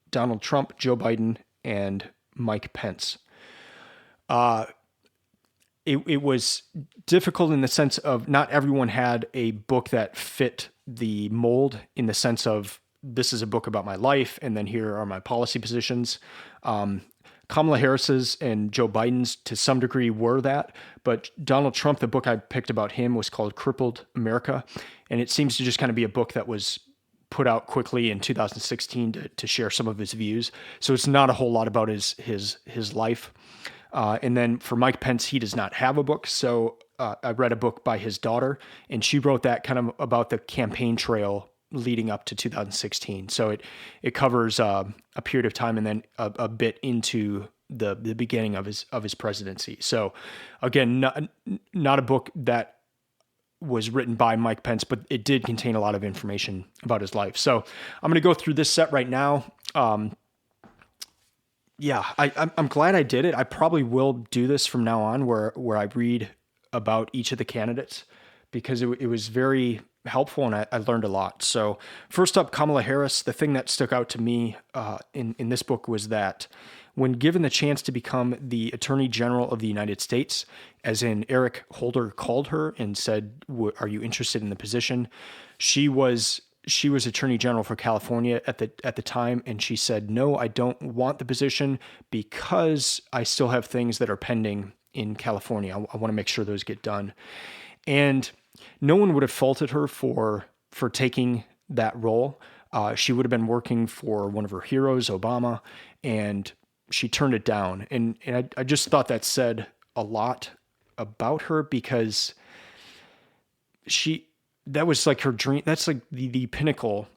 Donald Trump, Joe Biden, and Mike Pence. It was difficult in the sense of not everyone had a book that fit the mold in the sense of this is a book about my life and then here are my policy positions. Kamala Harris's and Joe Biden's to some degree were that, but Donald Trump, the book I picked about him was called Crippled America, and it seems to just kind of be a book that was put out quickly in 2016 to share some of his views. So it's not a whole lot about his life. And then for Mike Pence, he does not have a book. So I read a book by his daughter, and she wrote that kind of about the campaign trail leading up to 2016. So it covers a period of time and then a bit into the beginning of his presidency. So again, not a book that was written by Mike Pence, but it did contain a lot of information about his life. So I'm going to go through this set right now. Yeah, I'm glad I did it. I probably will do this from now on where I read about each of the candidates because it was very helpful and I learned a lot. So first up, Kamala Harris. The thing that stuck out to me in this book was that when given the chance to become the Attorney General of the United States, as in Eric Holder called her and said, "Are you interested in the position?" She was Attorney General for California at the time, and she said, "No, I don't want the position because I still have things that are pending in California. I want to make sure those get done." And no one would have faulted her for taking that role. She would have been working for one of her heroes, Obama, and she turned it down. And I just thought that said a lot about her because she that was like her dream. That's like the pinnacle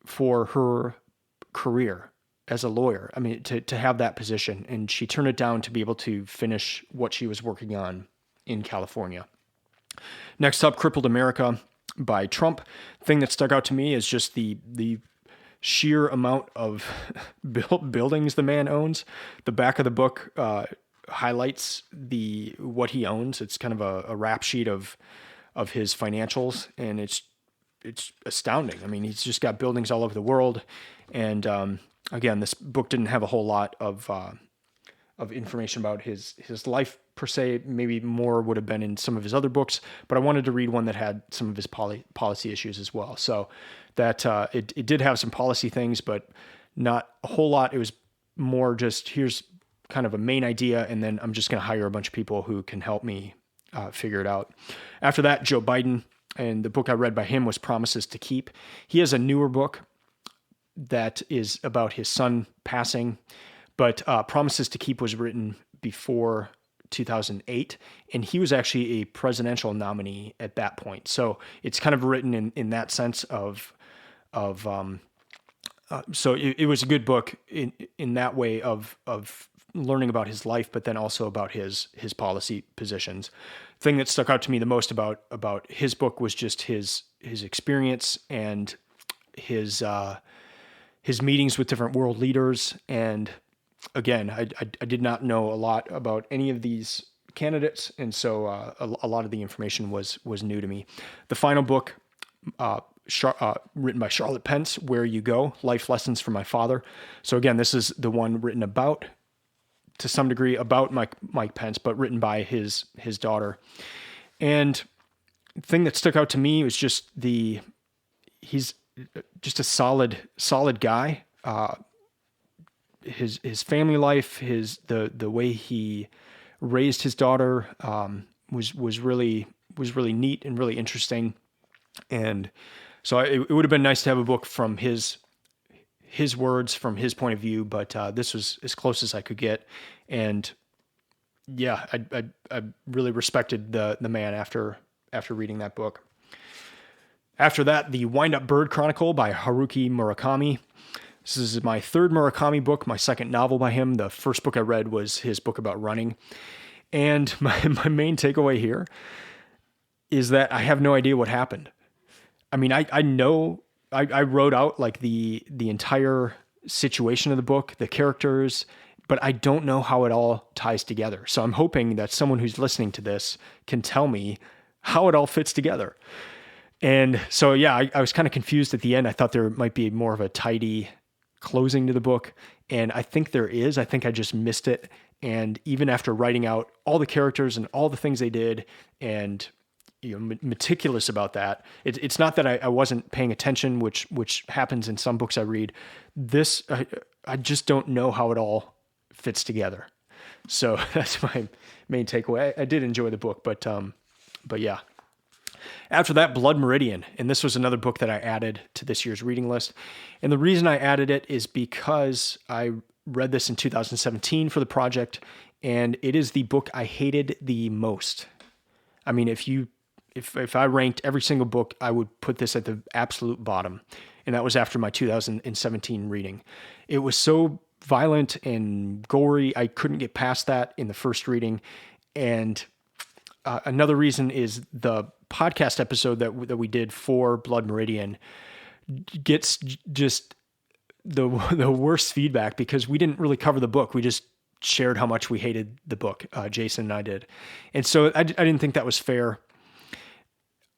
for her career as a lawyer. I mean, to have that position, and she turned it down to be able to finish what she was working on in California. Next up, Crippled America by Trump. Thing that stuck out to me is just the sheer amount of buildings the man owns. The back of the book highlights what he owns. It's kind of a rap sheet of his financials, and it's astounding. I mean, he's just got buildings all over the world, and again, this book didn't have a whole lot of information about his life per se. Maybe more would have been in some of his other books, but I wanted to read one that had some of his policy issues as well. So that it did have some policy things, but not a whole lot. It was more just, here's kind of a main idea, and then I'm just going to hire a bunch of people who can help me figure it out. After that, Joe Biden, and the book I read by him was Promises to Keep. He has a newer book that is about his son passing, but Promises to Keep was written before 2008, and he was actually a presidential nominee at that point. So it's kind of written in that sense of so it was a good book in that way of learning about his life, but then also about his policy positions. Thing that stuck out to me the most about his book was just his experience and his meetings with different world leaders. And again, I did not know a lot about any of these candidates, and so a lot of the information was new to me. The final book, written by Charlotte Pence, Where You Go, Life Lessons from My Father. So again, this is the one written about, to some degree, about Mike Pence, but written by his daughter. And the thing that stuck out to me was just he's just a solid guy. His family life, the way he raised his daughter, was really neat and really interesting. And so it would have been nice to have a book from his words, from his point of view, but this was as close as I could get. And yeah, I really respected the man after reading that book. After that, The Wind-Up Bird Chronicle by Haruki Murakami. This is my third Murakami book, my second novel by him. The first book I read was his book about running. And my main takeaway here is that I have no idea what happened. I mean, I know I wrote out like the entire situation of the book, the characters, but I don't know how it all ties together. So I'm hoping that someone who's listening to this can tell me how it all fits together. And so, yeah, I was kind of confused at the end. I thought there might be more of a tidy closing to the book, and I think there is. I think I just missed it. And even after writing out all the characters and all the things they did, and meticulous about that, it's not that I wasn't paying attention, which happens in some books I read. This I just don't know how it all fits together. So that's my main takeaway. I did enjoy the book, but yeah. After that, Blood Meridian, and this was another book that I added to this year's reading list. And the reason I added it is because I read this in 2017 for the project, and it is the book I hated the most. I mean, if I ranked every single book, I would put this at the absolute bottom. And that was after my 2017 reading. It was so violent and gory, I couldn't get past that in the first reading. And another reason is the podcast episode that we did for Blood Meridian gets just the worst feedback because we didn't really cover the book. We just shared how much we hated the book. Jason and I did. And so I didn't think that was fair.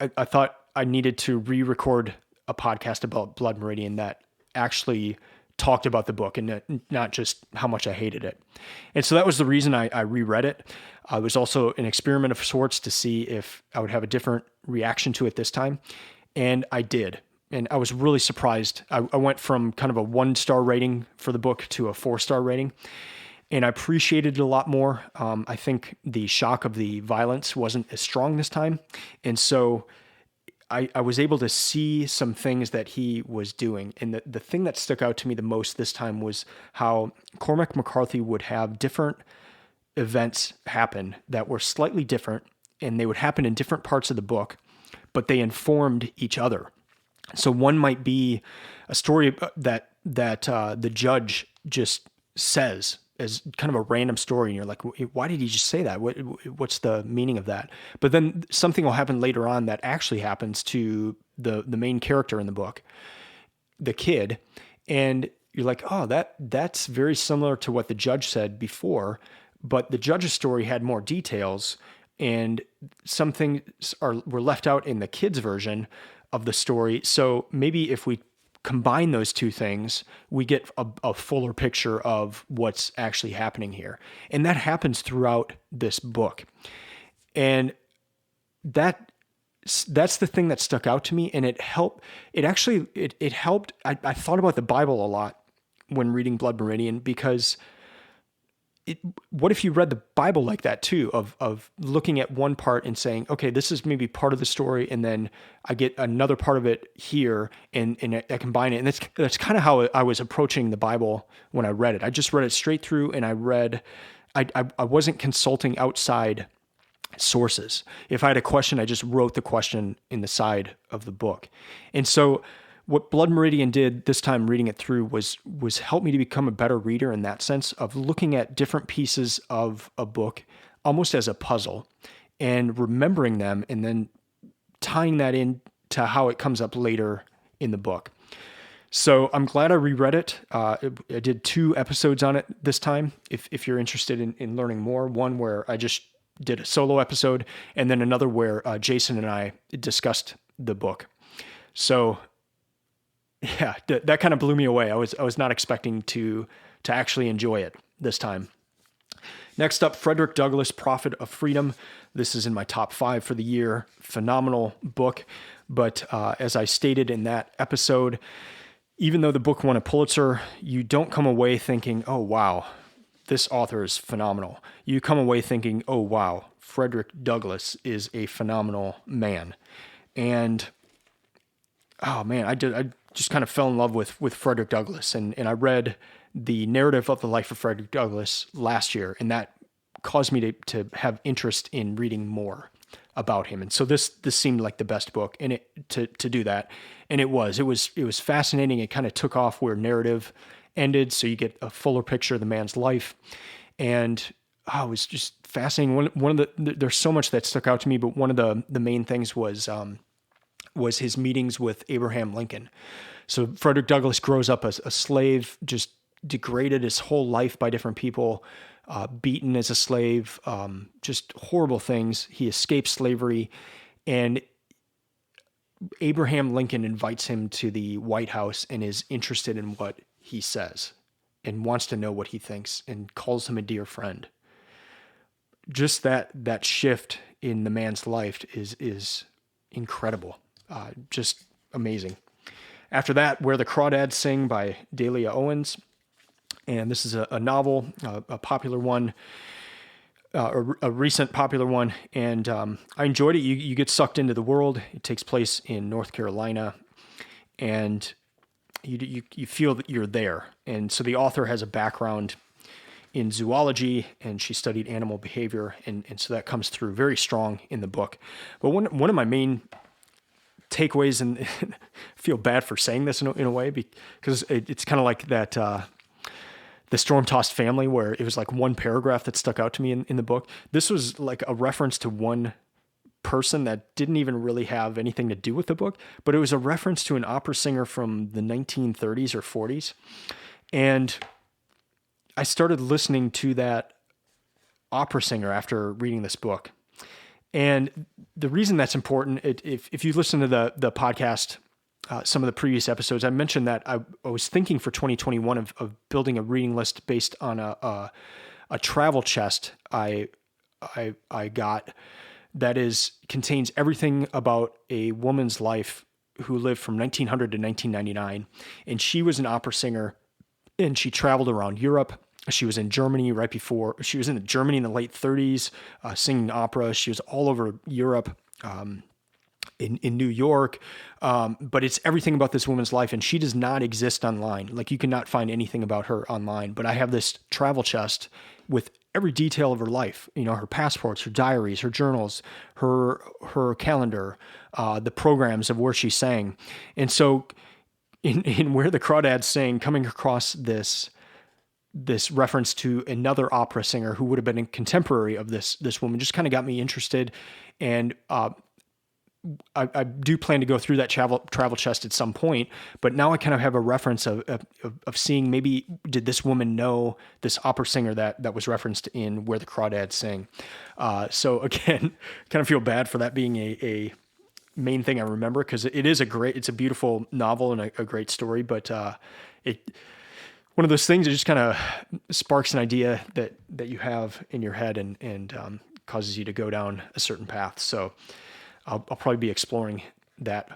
I thought I needed to re-record a podcast about Blood Meridian that actually talked about the book and not just how much I hated it. And so that was the reason I reread it. It was also an experiment of sorts to see if I would have a different reaction to it this time. And I did. And I was really surprised. I went from kind of a 1-star rating for the book to a 4-star rating. And I appreciated it a lot more. I think the shock of the violence wasn't as strong this time. And so I was able to see some things that he was doing. And the thing that stuck out to me the most this time was how Cormac McCarthy would have different events happen that were slightly different, and they would happen in different parts of the book, but they informed each other. So one might be a story that the judge just says as kind of a random story, and you're like, why did he just say that? What's the meaning of that? But then something will happen later on that actually happens to the main character in the book, the kid, and you're like, oh, that's very similar to what the judge said before, but the judge's story had more details, and some things were left out in the kid's version of the story. So maybe if we combine those two things, we get a fuller picture of what's actually happening here. And that happens throughout this book. And that's the thing that stuck out to me. And it helped. It helped. I thought about the Bible a lot when reading Blood Meridian, because what if you read the Bible like that too, of looking at one part and saying, okay, this is maybe part of the story, and then I get another part of it here, and I combine it. And that's kind of how I was approaching the Bible when I read it. I just read it straight through, and I wasn't consulting outside sources. If I had a question, I just wrote the question in the side of the book. And so what Blood Meridian did this time, reading it through, was help me to become a better reader, in that sense of looking at different pieces of a book almost as a puzzle and remembering them, and then tying that in to how it comes up later in the book. So I'm glad I reread it. I did 2 episodes on it this time. If you're interested in learning more, one where I just did a solo episode, and then another where Jason and I discussed the book. So yeah, that kind of blew me away. I was not expecting to actually enjoy it this time. Next up, Frederick Douglass, Prophet of Freedom. This is in my top 5 for the year. Phenomenal book. But as I stated in that episode, even though the book won a Pulitzer, you don't come away thinking, oh, wow, this author is phenomenal. You come away thinking, oh, wow, Frederick Douglass is a phenomenal man. And, oh, man, I just kind of fell in love with Frederick Douglass. And I read the narrative of the life of Frederick Douglass last year, and that caused me to have interest in reading more about him. And so this seemed like the best book to do that. And it was fascinating. It kind of took off where narrative ended, so you get a fuller picture of the man's life. And it was just fascinating. There's so much that stuck out to me, but one of the main things was his meetings with Abraham Lincoln. So Frederick Douglass grows up as a slave, just degraded his whole life by different people, beaten as a slave, just horrible things. He escapes slavery, and Abraham Lincoln invites him to the White House and is interested in what he says and wants to know what he thinks and calls him a dear friend. Just that shift in the man's life is incredible. Just amazing. After that, Where the Crawdads Sing by Delia Owens. And this is a novel, a popular one, a recent popular one. And I enjoyed it. You get sucked into the world. It takes place in North Carolina, and you feel that you're there. And so the author has a background in zoology, and she studied animal behavior. And so that comes through very strong in the book. But one of my main takeaways, and I feel bad for saying this in a way, because it's kind of like that, the Storm-Tossed Family, where it was like one paragraph that stuck out to me in the book. This was like a reference to one person that didn't even really have anything to do with the book, but it was a reference to an opera singer from the 1930s or 40s. And I started listening to that opera singer after reading this book. And the reason that's important, if you listen to the podcast, some of the previous episodes, I mentioned that I was thinking for 2021 of building a reading list based on a travel chest I got that contains everything about a woman's life who lived from 1900 to 1999. And she was an opera singer, and she traveled around Europe. She was in Germany she was in Germany in the late 30s, singing opera. She was all over Europe, in New York. But it's everything about this woman's life, and she does not exist online. Like, you cannot find anything about her online, but I have this travel chest with every detail of her life, her passports, her diaries, her journals, her calendar, the programs of where she sang. And so in Where the Crawdads Sing, coming across this reference to another opera singer who would have been a contemporary of this woman just kind of got me interested. And I do plan to go through that travel chest at some point, but now I kind of have a reference of seeing, maybe did this woman know this opera singer that was referenced in Where the Crawdads Sing. So again, kind of feel bad for that being a main thing I remember, because it's a beautiful novel and a great story, but one of those things that just kind of sparks an idea that you have in your head and causes you to go down a certain path. So I'll probably be exploring that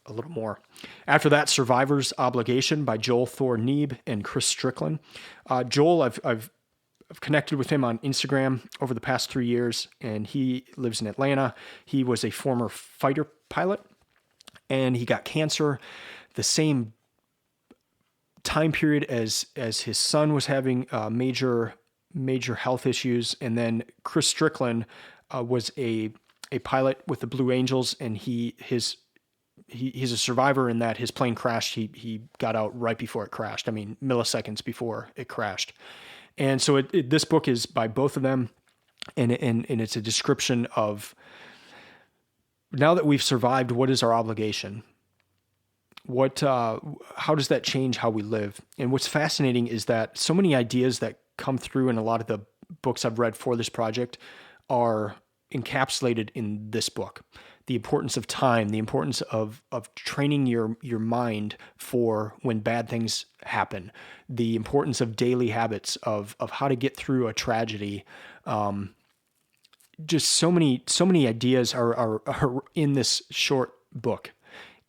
a little more. After that, Survivor's Obligation by Joel Thor-Neeb and Chris Strickland. Joel, I've connected with him on Instagram over the past 3 years, and he lives in Atlanta. He was a former fighter pilot, and he got cancer the same time period as his son was having major health issues. And then Chris Strickland was a pilot with the Blue Angels, and he's a survivor in that his plane crashed. He got out right before it crashed. I mean, milliseconds before it crashed. And so this book is by both of them, and it's a description of, now that we've survived, what is our obligation? How does that change how we live? And what's fascinating is that so many ideas that come through in a lot of the books I've read for this project are encapsulated in this book. The importance of time, the importance of training your mind for when bad things happen, the importance of daily habits, of how to get through a tragedy. Just so many ideas are in this short book.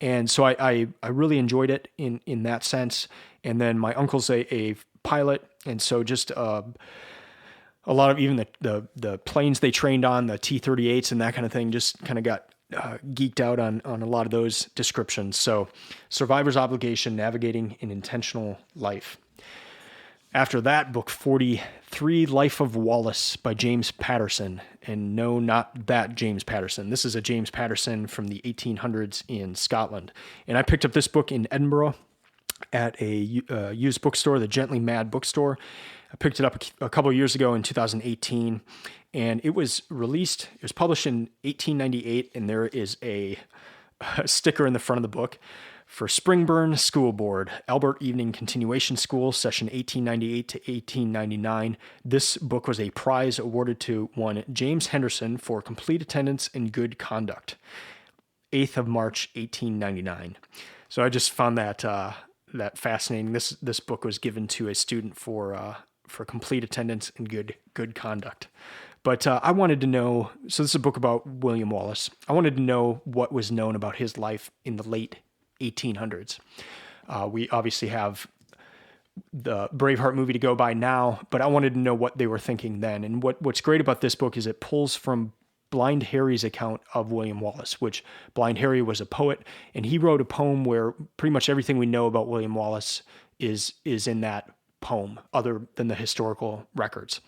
And so I really enjoyed it in that sense. And then my uncle's a pilot, and so just a lot of even the planes they trained on, the T-38s and that kind of thing, just kind of got geeked out on a lot of those descriptions. So Survivor's Obligation, Navigating an Intentional Life. After that, book 43, Life of Wallace by James Patterson. And no, not that James Patterson. This is a James Patterson from the 1800s in Scotland. And I picked up this book in Edinburgh at a used bookstore, the Gently Mad bookstore. I picked it up a couple of years ago in 2018, and it was published in 1898, and there is a sticker in the front of the book for Springburn School Board, Albert Evening Continuation School, session 1898 to 1899. This book was a prize awarded to one James Henderson for complete attendance and good conduct, 8th of March, 1899. So I just found that fascinating. This book was given to a student for complete attendance and good conduct. But I wanted to know, so this is a book about William Wallace. I wanted to know what was known about his life in the late 1800s. We obviously have the Braveheart movie to go by now, but I wanted to know what they were thinking then. And what's great about this book is it pulls from Blind Harry's account of William Wallace, which Blind Harry was a poet, and he wrote a poem where pretty much everything we know about William Wallace is in that poem, other than the historical records.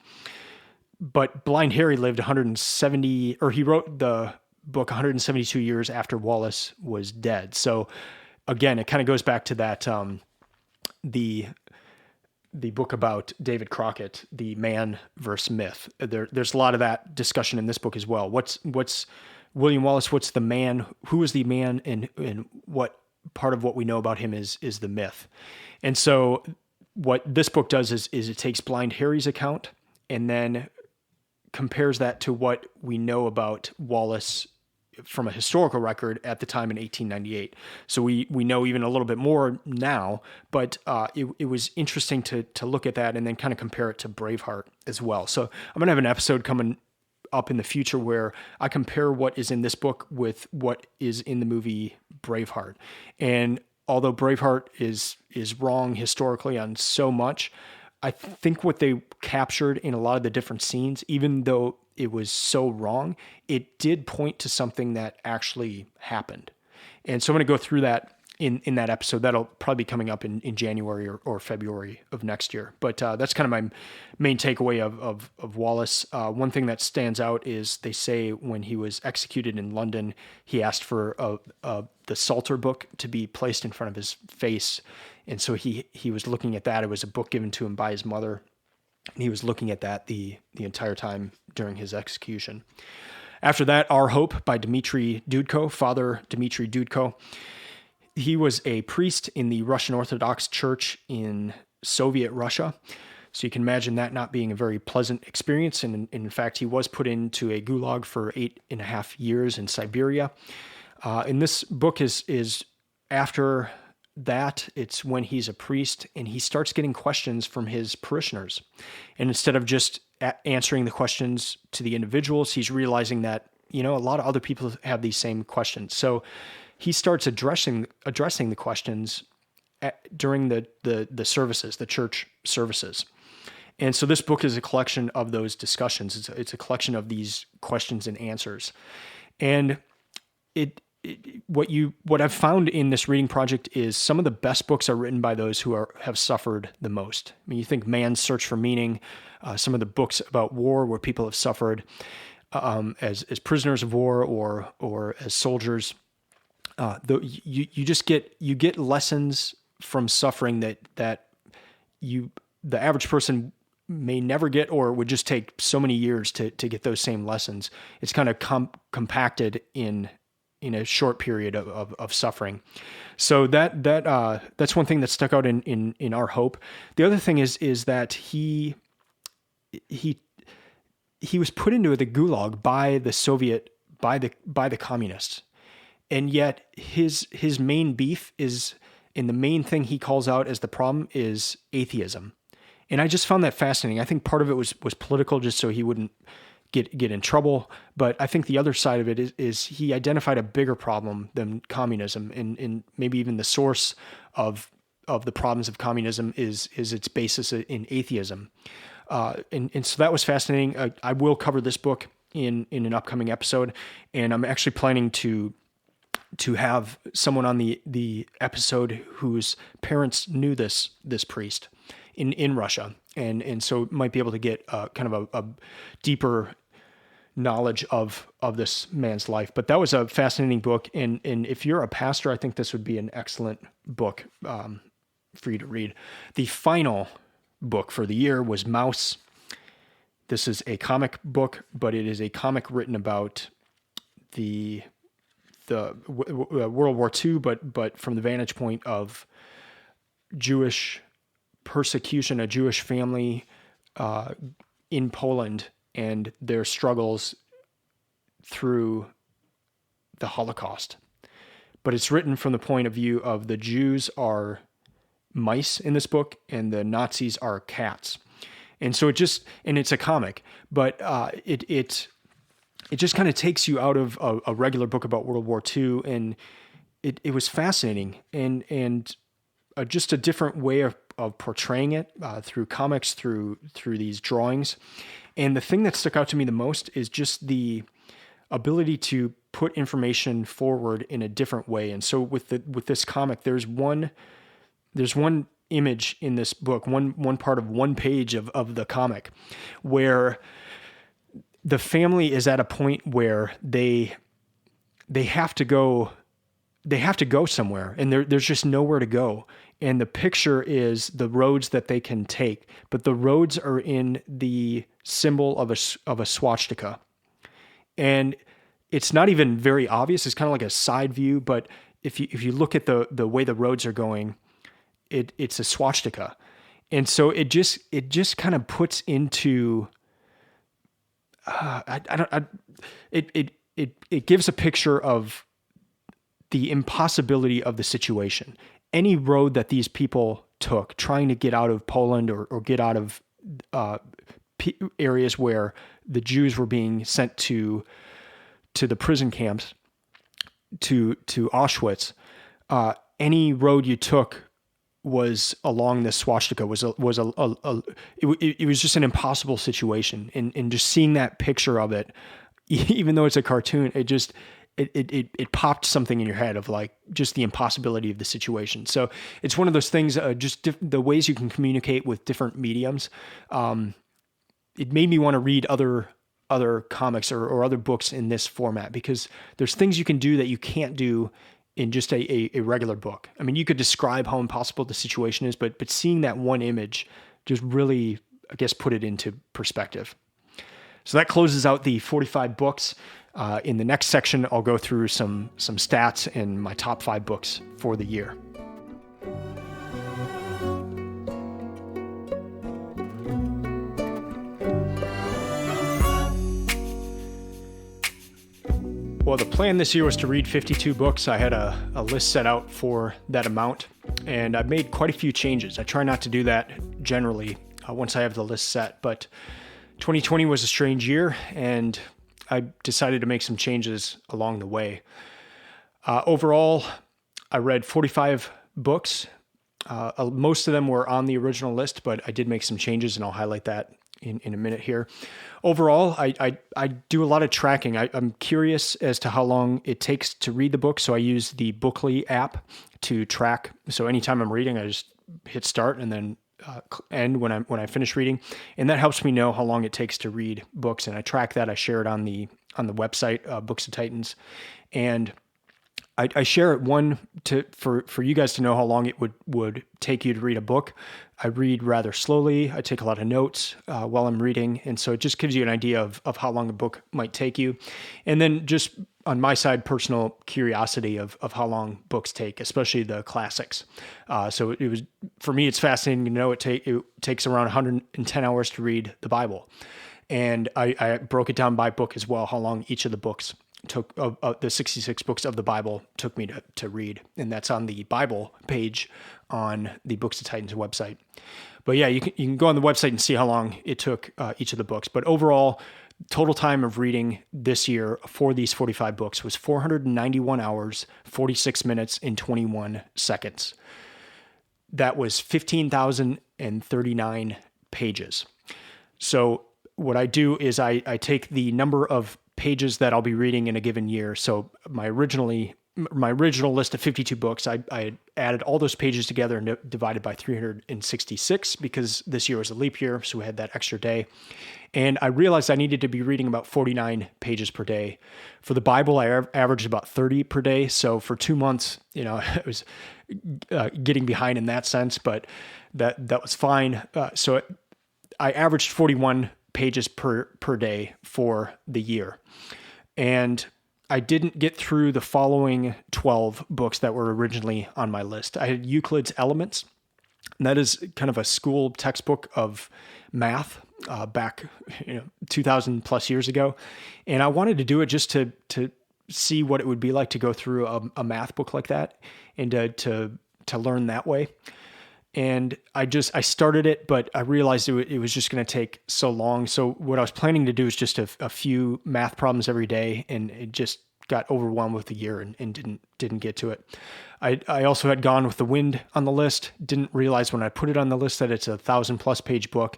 But Blind Harry lived 170, or he wrote the book 172 years after Wallace was dead. So again, it kind of goes back to that, the book about David Crockett, the man versus myth. There's a lot of that discussion in this book as well. What's William Wallace? What's the man? Who is the man? And what part of what we know about him is the myth. And so what this book does is it takes Blind Harry's account and then compares that to what we know about Wallace from a historical record at the time in 1898. So we know even a little bit more now, but it was interesting to look at that and then kind of compare it to Braveheart as well. So I'm going to have an episode coming up in the future where I compare what is in this book with what is in the movie Braveheart. And although Braveheart is wrong historically on so much, I think what they captured in a lot of the different scenes, even though it was so wrong, it did point to something that actually happened. And so I'm going to go through that in that episode. That'll probably be coming up in January or February of next year. But that's kind of my main takeaway of Wallace. One thing that stands out is they say when he was executed in London, he asked for the Psalter book to be placed in front of his face. And so he was looking at that. It was a book given to him by his mother. And he was looking at that the entire time during his execution. After that, Our Hope by Dmitry Dudko, Father Dmitry Dudko. He was a priest in the Russian Orthodox Church in Soviet Russia. So you can imagine that not being a very pleasant experience. And in fact, he was put into a gulag for 8.5 years in Siberia. And this book is after that. It's when he's a priest and he starts getting questions from his parishioners. And instead of just answering the questions to the individuals, he's realizing that, a lot of other people have these same questions. So he starts addressing the questions during the services, the church services. And so this book is a collection of those discussions. It's a collection of these questions and answers. And what I've found in this reading project is some of the best books are written by those who have suffered the most. I mean, you think Man's Search for Meaning, some of the books about war where people have suffered as prisoners of war or as soldiers. You get lessons from suffering that the average person may never get, or would just take so many years to get those same lessons. It's kind of compacted in a short period of suffering. So that's one thing that stuck out in Our Hope. The other thing is that he was put into the gulag by the communists. And yet his main beef is, and the main thing he calls out as the problem is atheism. And I just found that fascinating. I think part of it was political, just so he wouldn't get in trouble. But I think the other side of it is he identified a bigger problem than communism, and maybe even the source of the problems of communism is its basis in atheism. And so that was fascinating. I will cover this book in an upcoming episode, and I'm actually planning to have someone on the episode whose parents knew this priest in Russia, and so might be able to get kind of a deeper knowledge of this man's life. But that was a fascinating book, and if you're a pastor, I think this would be an excellent book for you to read. The final book for the year was Mouse. This is a comic book, but it is a comic written about the World War II, but from the vantage point of Jewish persecution, a Jewish family in Poland, and their struggles through the Holocaust. But it's written from the point of view of the Jews are mice in this book, and the Nazis are cats. And so it's a comic, but it just kind of takes you out of a regular book about World War II, and it was fascinating and just a different way of portraying it through comics, through these drawings. And the thing that stuck out to me the most is just the ability to put information forward in a different way. And so with this comic, there's one image in this book, one part of one page of the comic, where the family is at a point where they have to go somewhere, and there's just nowhere to go. And the picture is the roads that they can take, but the roads are in the symbol of a swastika. And it's not even very obvious. It's kind of like a side view, but if you look at the way the roads are going, it's a swastika. And so it just kind of puts into it gives a picture of the impossibility of the situation. Any road that these people took, trying to get out of Poland or get out of areas where the Jews were being sent to the prison camps, to Auschwitz, any road you took was along this swastika, it was just an impossible situation. And just seeing that picture of it, even though it's a cartoon, it popped something in your head of like just the impossibility of the situation. So it's one of those things, the ways you can communicate with different mediums. It made me want to read other comics or other books in this format, because there's things you can do that you can't do in just a regular book. I mean, you could describe how impossible the situation is, but seeing that one image just really, I guess, put it into perspective. So that closes out the 45 books. In the next section, I'll go through some stats and my top 5 books for the year. Well, the plan this year was to read 52 books. I had a list set out for that amount, and I've made quite a few changes. I try not to do that generally once I have the list set, but 2020 was a strange year, and I decided to make some changes along the way. Overall, I read 45 books. Most of them were on the original list, but I did make some changes, and I'll highlight that in a minute here. Overall, I do a lot of tracking. I'm curious as to how long it takes to read the book, so I use the Bookly app to track. So anytime I'm reading, I just hit start and then end when I finish reading, and that helps me know how long it takes to read books. And I track that. I share it on the website, Books of Titans, and I share it for you guys to know how long it would take you to read a book. I read rather slowly. I take a lot of notes while I'm reading, and so it just gives you an idea of how long a book might take you. And then just on my side, personal curiosity of how long books take, especially the classics. So it was, for me, it's fascinating to know it takes around 110 hours to read the Bible. And I broke it down by book as well, how long each of the books took, the 66 books of the Bible took me to read. And that's on the Bible page on the Books of Titans website. But yeah, you can go on the website and see how long it took each of the books. But overall, total time of reading this year for these 45 books was 491 hours, 46 minutes, and 21 seconds. That was 15,039 pages. So what I do is I take the number of pages that I'll be reading in a given year. So my original list of 52 books, I added all those pages together and divided by 366, because this year was a leap year, so we had that extra day. And I realized I needed to be reading about 49 pages per day. For the Bible, I averaged about 30 per day. So for 2 months, I was getting behind in that sense, but that was fine. So I averaged 41 pages per day for the year. And I didn't get through the following 12 books that were originally on my list. I had Euclid's Elements, and that is kind of a school textbook of math back 2,000 plus years ago. And I wanted to do it just to see what it would be like to go through a math book like that and to learn that way. And I started it, but I realized it was just going to take so long. So what I was planning to do is just a few math problems every day, and it just got overwhelmed with the year and didn't get to it. I also had Gone with the Wind on the list. Didn't realize when I put it on the list that it's a 1,000+ page book,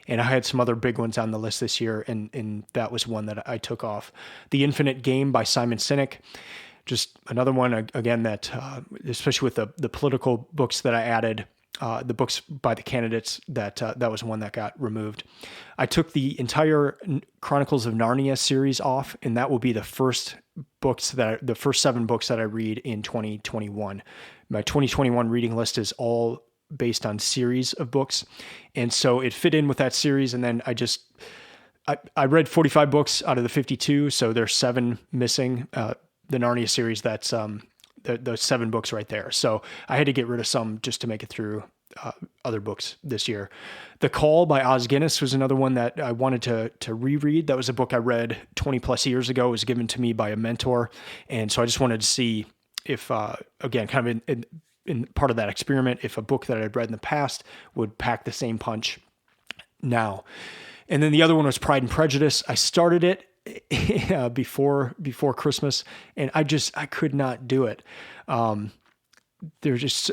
and I had some other big ones on the list this year, and that was one that I took off. The Infinite Game by Simon Sinek. Just another one, again, that especially with the political books that I added, the books by the candidates, that was one that got removed. I took the entire Chronicles of Narnia series off, and that will be the first 7 books that I read in 2021. My 2021 reading list is all based on series of books, and so it fit in with that series. And then I read 45 books out of the 52, so there's 7 missing. The Narnia series, that's those 7 books right there. So I had to get rid of some just to make it through other books this year. The Call by Os Guinness was another one that I wanted to reread. That was a book I read 20 plus years ago. It was given to me by a mentor. And so I just wanted to see if, again, kind of in part of that experiment, if a book that I'd read in the past would pack the same punch now. And then the other one was Pride and Prejudice. I started it before Christmas, and I could not do it. There's just,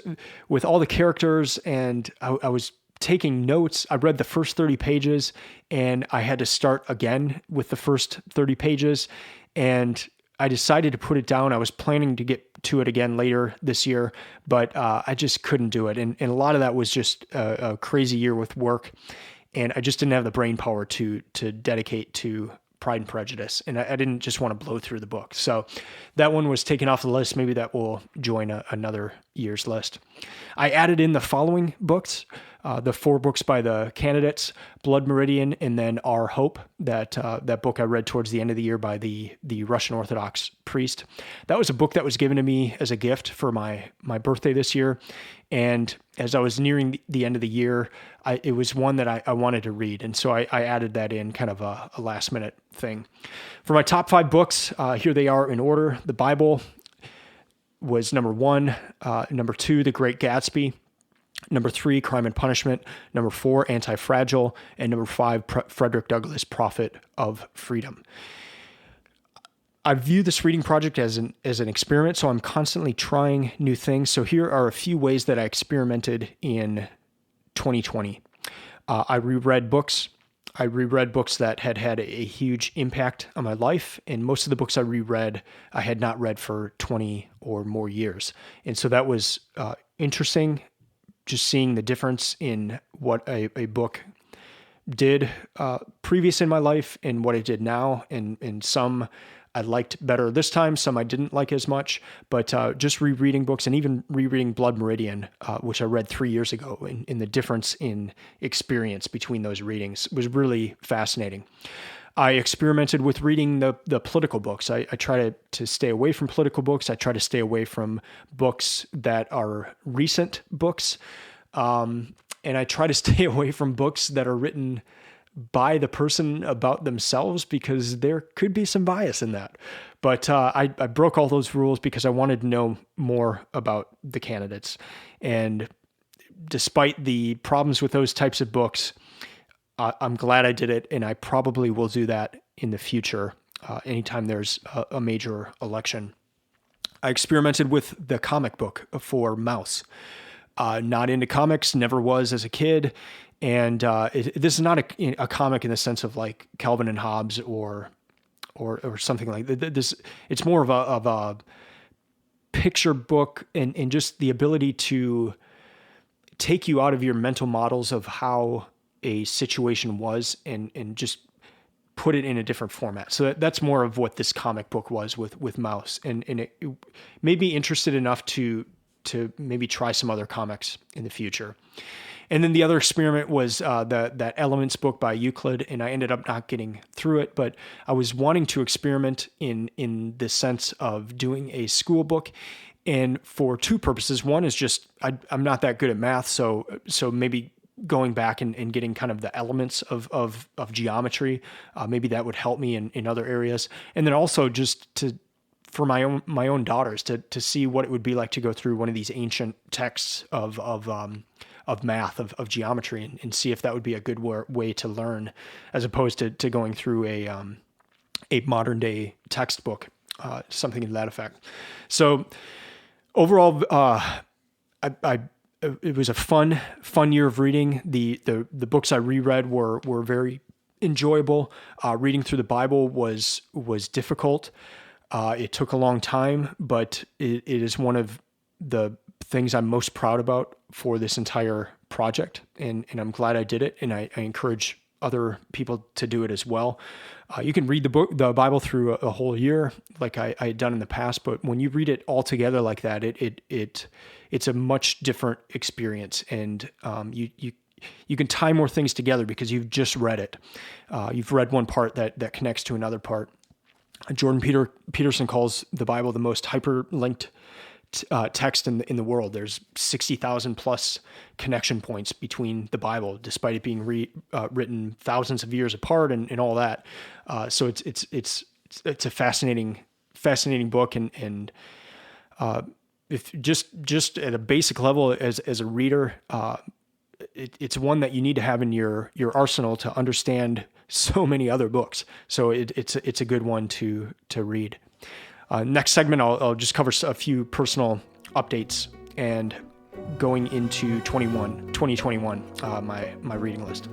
with all the characters, and I was taking notes. I read the first 30 pages and I had to start again with the first 30 pages. And I decided to put it down. I was planning to get to it again later this year, but I just couldn't do it. And a lot of that was just a crazy year with work, and I just didn't have the brain power to dedicate to Pride and Prejudice, and I didn't just want to blow through the book. So that one was taken off the list. Maybe that will join another year's list. I added in the following books, the 4 books by the candidates, Blood Meridian, and then Our Hope, that book I read towards the end of the year by the Russian Orthodox priest. That was a book that was given to me as a gift for my birthday this year. And as I was nearing the end of the year, it was one that I wanted to read. And so I added that in, kind of a last minute thing. For my top 5 books, here they are in order. The Bible was number 1. Number 2, The Great Gatsby. Number 3, Crime and Punishment. Number 4, Anti-Fragile. And number 5, Frederick Douglass, Prophet of Freedom. I view this reading project as an experiment, so I'm constantly trying new things. So here are a few ways that I experimented in 2020. I reread books. I reread books that had a huge impact on my life, and most of the books I reread, I had not read for 20 or more years. And so that was interesting, just seeing the difference in what a book did previous in my life and what it did now, and some I liked better this time, some I didn't like as much, but just rereading books, and even rereading Blood Meridian, which I read 3 years ago, and the difference in experience between those readings was really fascinating. I experimented with reading the political books. I try to stay away from political books. I try to stay away from books that are recent books, and I try to stay away from books that are written by the person about themselves, because there could be some bias in that. But I broke all those rules because I wanted to know more about the candidates. And despite the problems with those types of books, I'm glad I did it, and I probably will do that in the future, anytime there's a major election. I experimented with the comic book for Mouse. Not into comics, never was as a kid. And this is not a comic in the sense of like Calvin and Hobbes or something like this. It's more of a picture book, and just the ability to take you out of your mental models of how a situation was, and just put it in a different format. So that's more of what this comic book was with Mouse, and it made me interested enough to maybe try some other comics in the future. And then the other experiment was that Elements book by Euclid, and I ended up not getting through it, but I was wanting to experiment in the sense of doing a school book, and for 2 purposes. One is just I'm not that good at math, so maybe going back and getting kind of the elements of geometry, maybe that would help me in other areas, and then also just for my own daughters to see what it would be like to go through one of these ancient texts of math, of geometry, and see if that would be a good way to learn, as opposed to going through a modern day textbook, something to that effect. So overall, it was a fun year of reading. The books I reread were very enjoyable. Reading through the Bible was difficult. It took a long time, but it is one of the things I'm most proud about for this entire project, and I'm glad I did it, and I encourage other people to do it as well. You can read the Bible through a whole year, like I had done in the past, but when you read it all together like that, it's a much different experience, and you can tie more things together because you've just read it. You've read one part that connects to another part. Jordan Peterson calls the Bible the most hyperlinked text in the world. There's 60,000 plus connection points between the Bible, despite it being written thousands of years apart and all that. So it's a fascinating book, and if just at a basic level as a reader, it's one that you need to have in your arsenal to understand so many other books. So it's a good one to read. Next segment, I'll just cover a few personal updates and going into 2021, my reading list.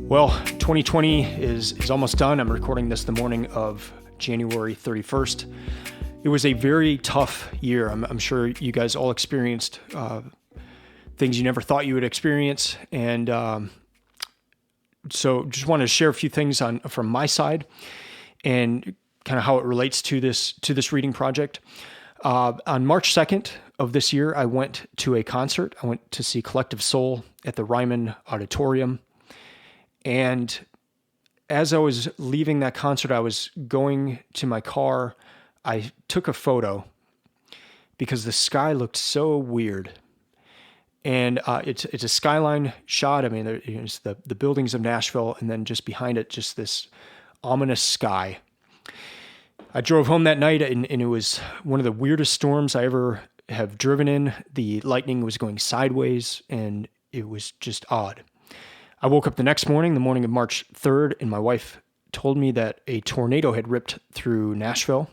Well, 2020 is almost done. I'm recording this the morning of January 31st. It was a very tough year. I'm sure you guys all experienced things you never thought you would experience. And so just wanted to share a few things from my side and kind of how it relates to this reading project. On March 2nd of this year, I went to a concert. I went to see Collective Soul at the Ryman Auditorium. And as I was leaving that concert, I was going to my car. I took a photo because the sky looked so weird. And it's a skyline shot. I mean, there's the buildings of Nashville, and then just behind it, just this ominous sky. I drove home that night, and it was one of the weirdest storms I ever have driven in. The lightning was going sideways, and it was just odd. I woke up the next morning, the morning of March 3rd, and my wife told me that a tornado had ripped through Nashville.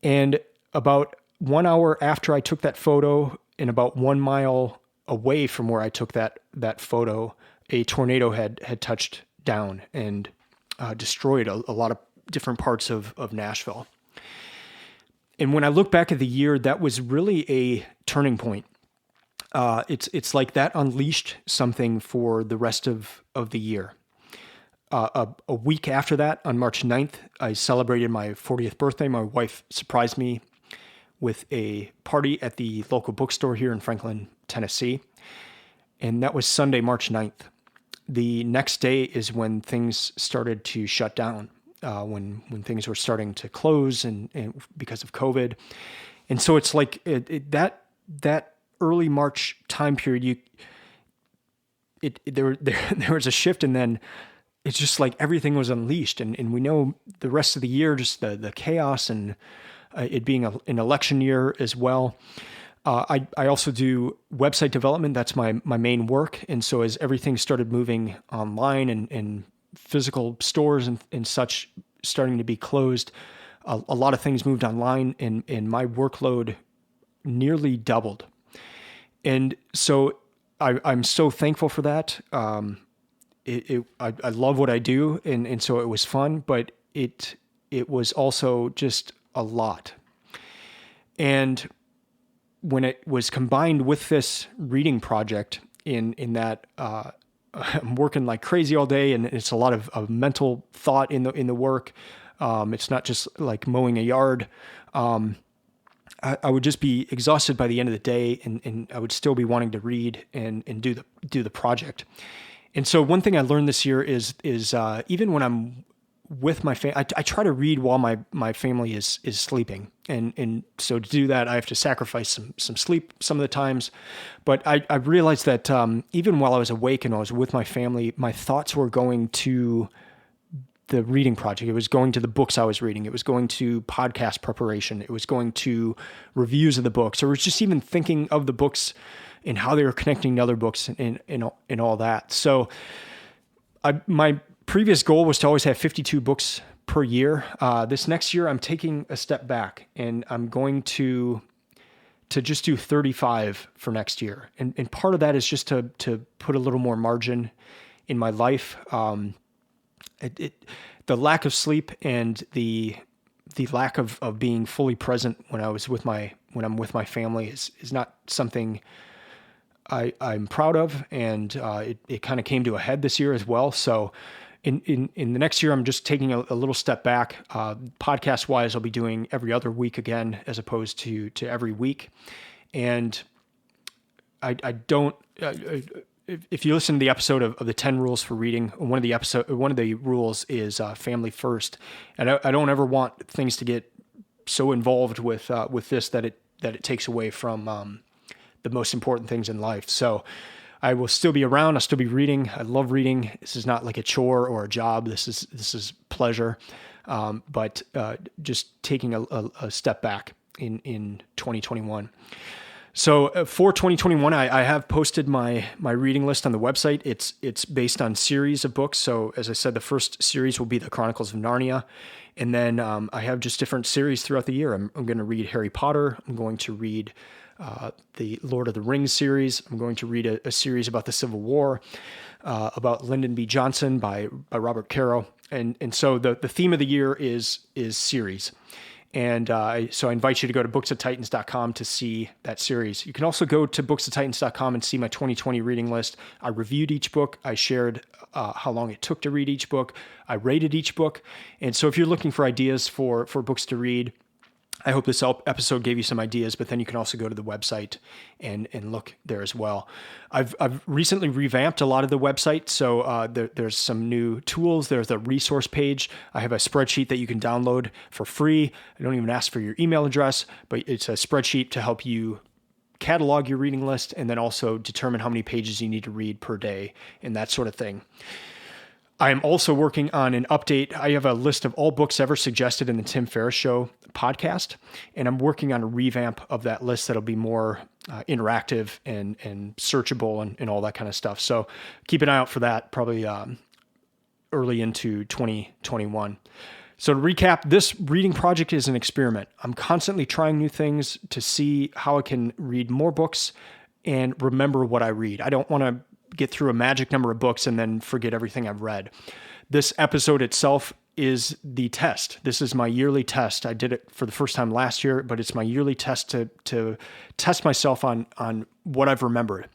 And about 1 hour after I took that photo, and about 1 mile away from where I took that photo, a tornado had touched down and destroyed a lot of different parts of Nashville. And when I look back at the year, that was really a turning point. It's like that unleashed something for the rest of the year. A week after that, on March 9th, I celebrated my 40th birthday. My wife surprised me with a party at the local bookstore here in Franklin, Tennessee. And that was Sunday, March 9th. The next day is when things started to shut down, when things were starting to close and because of COVID. And so it's like that early March time period, there was a shift, and then it's just like everything was unleashed. And we know the rest of the year, just the chaos and it being an election year as well. I also do website development. That's my main work. And so as everything started moving online and physical stores and such starting to be closed, a lot of things moved online, and my workload nearly doubled. And so I'm so thankful for that. I love what I do, and so it was fun, but it was also just a lot. And when it was combined with this reading project in that I'm working like crazy all day, and it's a lot of mental thought in the work. It's not just like mowing a yard. I would just be exhausted by the end of the day, and I would still be wanting to read and do the project. And so one thing I learned this year is even when I'm with my family, I try to read while my family is sleeping. And so to do that, I have to sacrifice some sleep some of the times. But I realized that even while I was awake and I was with my family, my thoughts were going to the reading project. It was going to the books I was reading. It was going to podcast preparation. It was going to reviews of the books, or it was just even thinking of the books and how they were connecting to other books and all that. So my previous goal was to always have 52 books per year. This next year, I'm taking a step back, and I'm going to just do 35 for next year. And part of that is just to put a little more margin in my life. The lack of sleep and the lack of being fully present when I'm with my family is not something I'm proud of, and it kind of came to a head this year as well. So in the next year, I'm just taking a little step back. Podcast wise, I'll be doing every other week again, as opposed to every week. And I don't. If you listen to the episode of the 10 rules for reading, one of the rules is family first. And I don't ever want things to get so involved with this that it takes away from the most important things in life. So I will still be around. I'll still be reading. I love reading. This is not like a chore or a job. This is pleasure. But just taking a step back in 2021. So for 2021, I have posted my reading list on the website. It's based on series of books. So as I said, the first series will be the Chronicles of Narnia. And then I have just different series throughout the year. I'm going to read Harry Potter. I'm going to read the Lord of the Rings series. I'm going to read a series about the Civil War, about Lyndon B. Johnson by Robert Caro. And so the theme of the year is series. And so I invite you to go to booksoftitans.com to see that series. You can also go to booksoftitans.com and see my 2020 reading list. I reviewed each book. I shared how long it took to read each book. I rated each book. And so if you're looking for ideas for books to read, I hope this episode gave you some ideas, but then you can also go to the website and look there as well. I've recently revamped a lot of the website, so there's some new tools. There's the resource page. I have a spreadsheet that you can download for free. I don't even ask for your email address, but it's a spreadsheet to help you catalog your reading list and then also determine how many pages you need to read per day and that sort of thing. I am also working on an update. I have a list of all books ever suggested in the Tim Ferriss Show podcast, and I'm working on a revamp of that list that'll be more interactive and searchable and all that kind of stuff. So keep an eye out for that, probably early into 2021. So to recap, this reading project is an experiment. I'm constantly trying new things to see how I can read more books and remember what I read. I don't want to get through a magic number of books and then forget everything I've read. This episode itself is the test. This is my yearly test. I did it for the first time last year, but it's my yearly test to test myself on what I've remembered.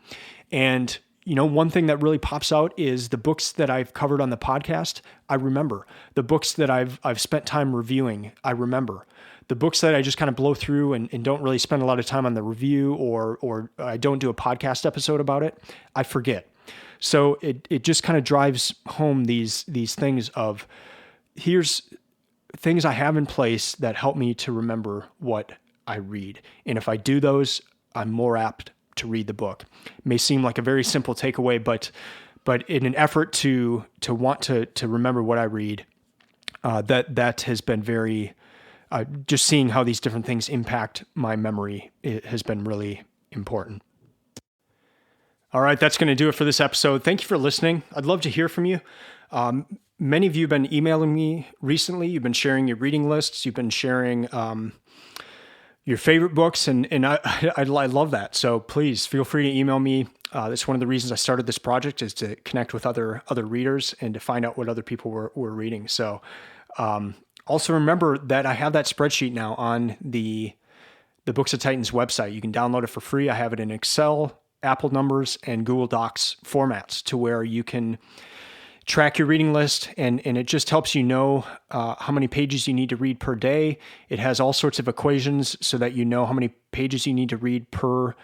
And one thing that really pops out is the books that I've covered on the podcast, I remember. The books that I've spent time reviewing, I remember. The books that I just kind of blow through and don't really spend a lot of time on the review or I don't do a podcast episode about it, I forget. So it just kind of drives home these things of here's things I have in place that help me to remember what I read. And if I do those, I'm more apt to read the book. It may seem like a very simple takeaway, but in an effort to want to remember what I read, that has been very... just seeing how these different things impact my memory, it has been really important. All right, that's going to do it for this episode. Thank you for listening. I'd love to hear from you. Many of you have been emailing me recently. You've been sharing your reading lists. You've been sharing your favorite books, and I love that. So please feel free to email me. That's one of the reasons I started this project, is to connect with other readers and to find out what other people were reading. So also remember that I have that spreadsheet now on the Books of Titans website. You can download it for free. I have it in Excel, Apple Numbers, and Google Docs formats to where you can track your reading list, and it just helps you know how many pages you need to read per day. It has all sorts of equations so that you know how many pages you need to read per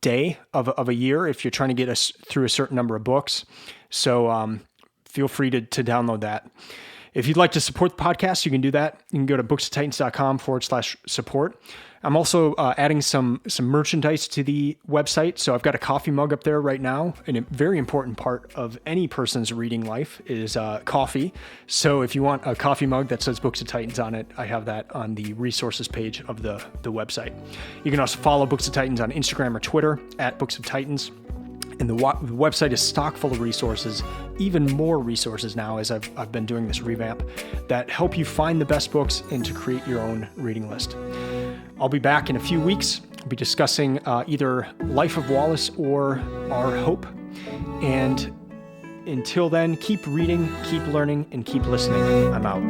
day of a year if you're trying to get us through a certain number of books. So feel free to download that. If you'd like to support the podcast, you can do that. You can go to booksoftitans.com/support. I'm also adding some merchandise to the website. So I've got a coffee mug up there right now. And a very important part of any person's reading life is coffee. So if you want a coffee mug that says Books of Titans on it, I have that on the resources page of the website. You can also follow Books of Titans on Instagram or Twitter at Books of Titans. And the website is stock full of resources, even more resources now as I've been doing this revamp, that help you find the best books and to create your own reading list. I'll be back in a few weeks. I'll be discussing either Life of Wallace or Our Hope. And until then, keep reading, keep learning, and keep listening. I'm out.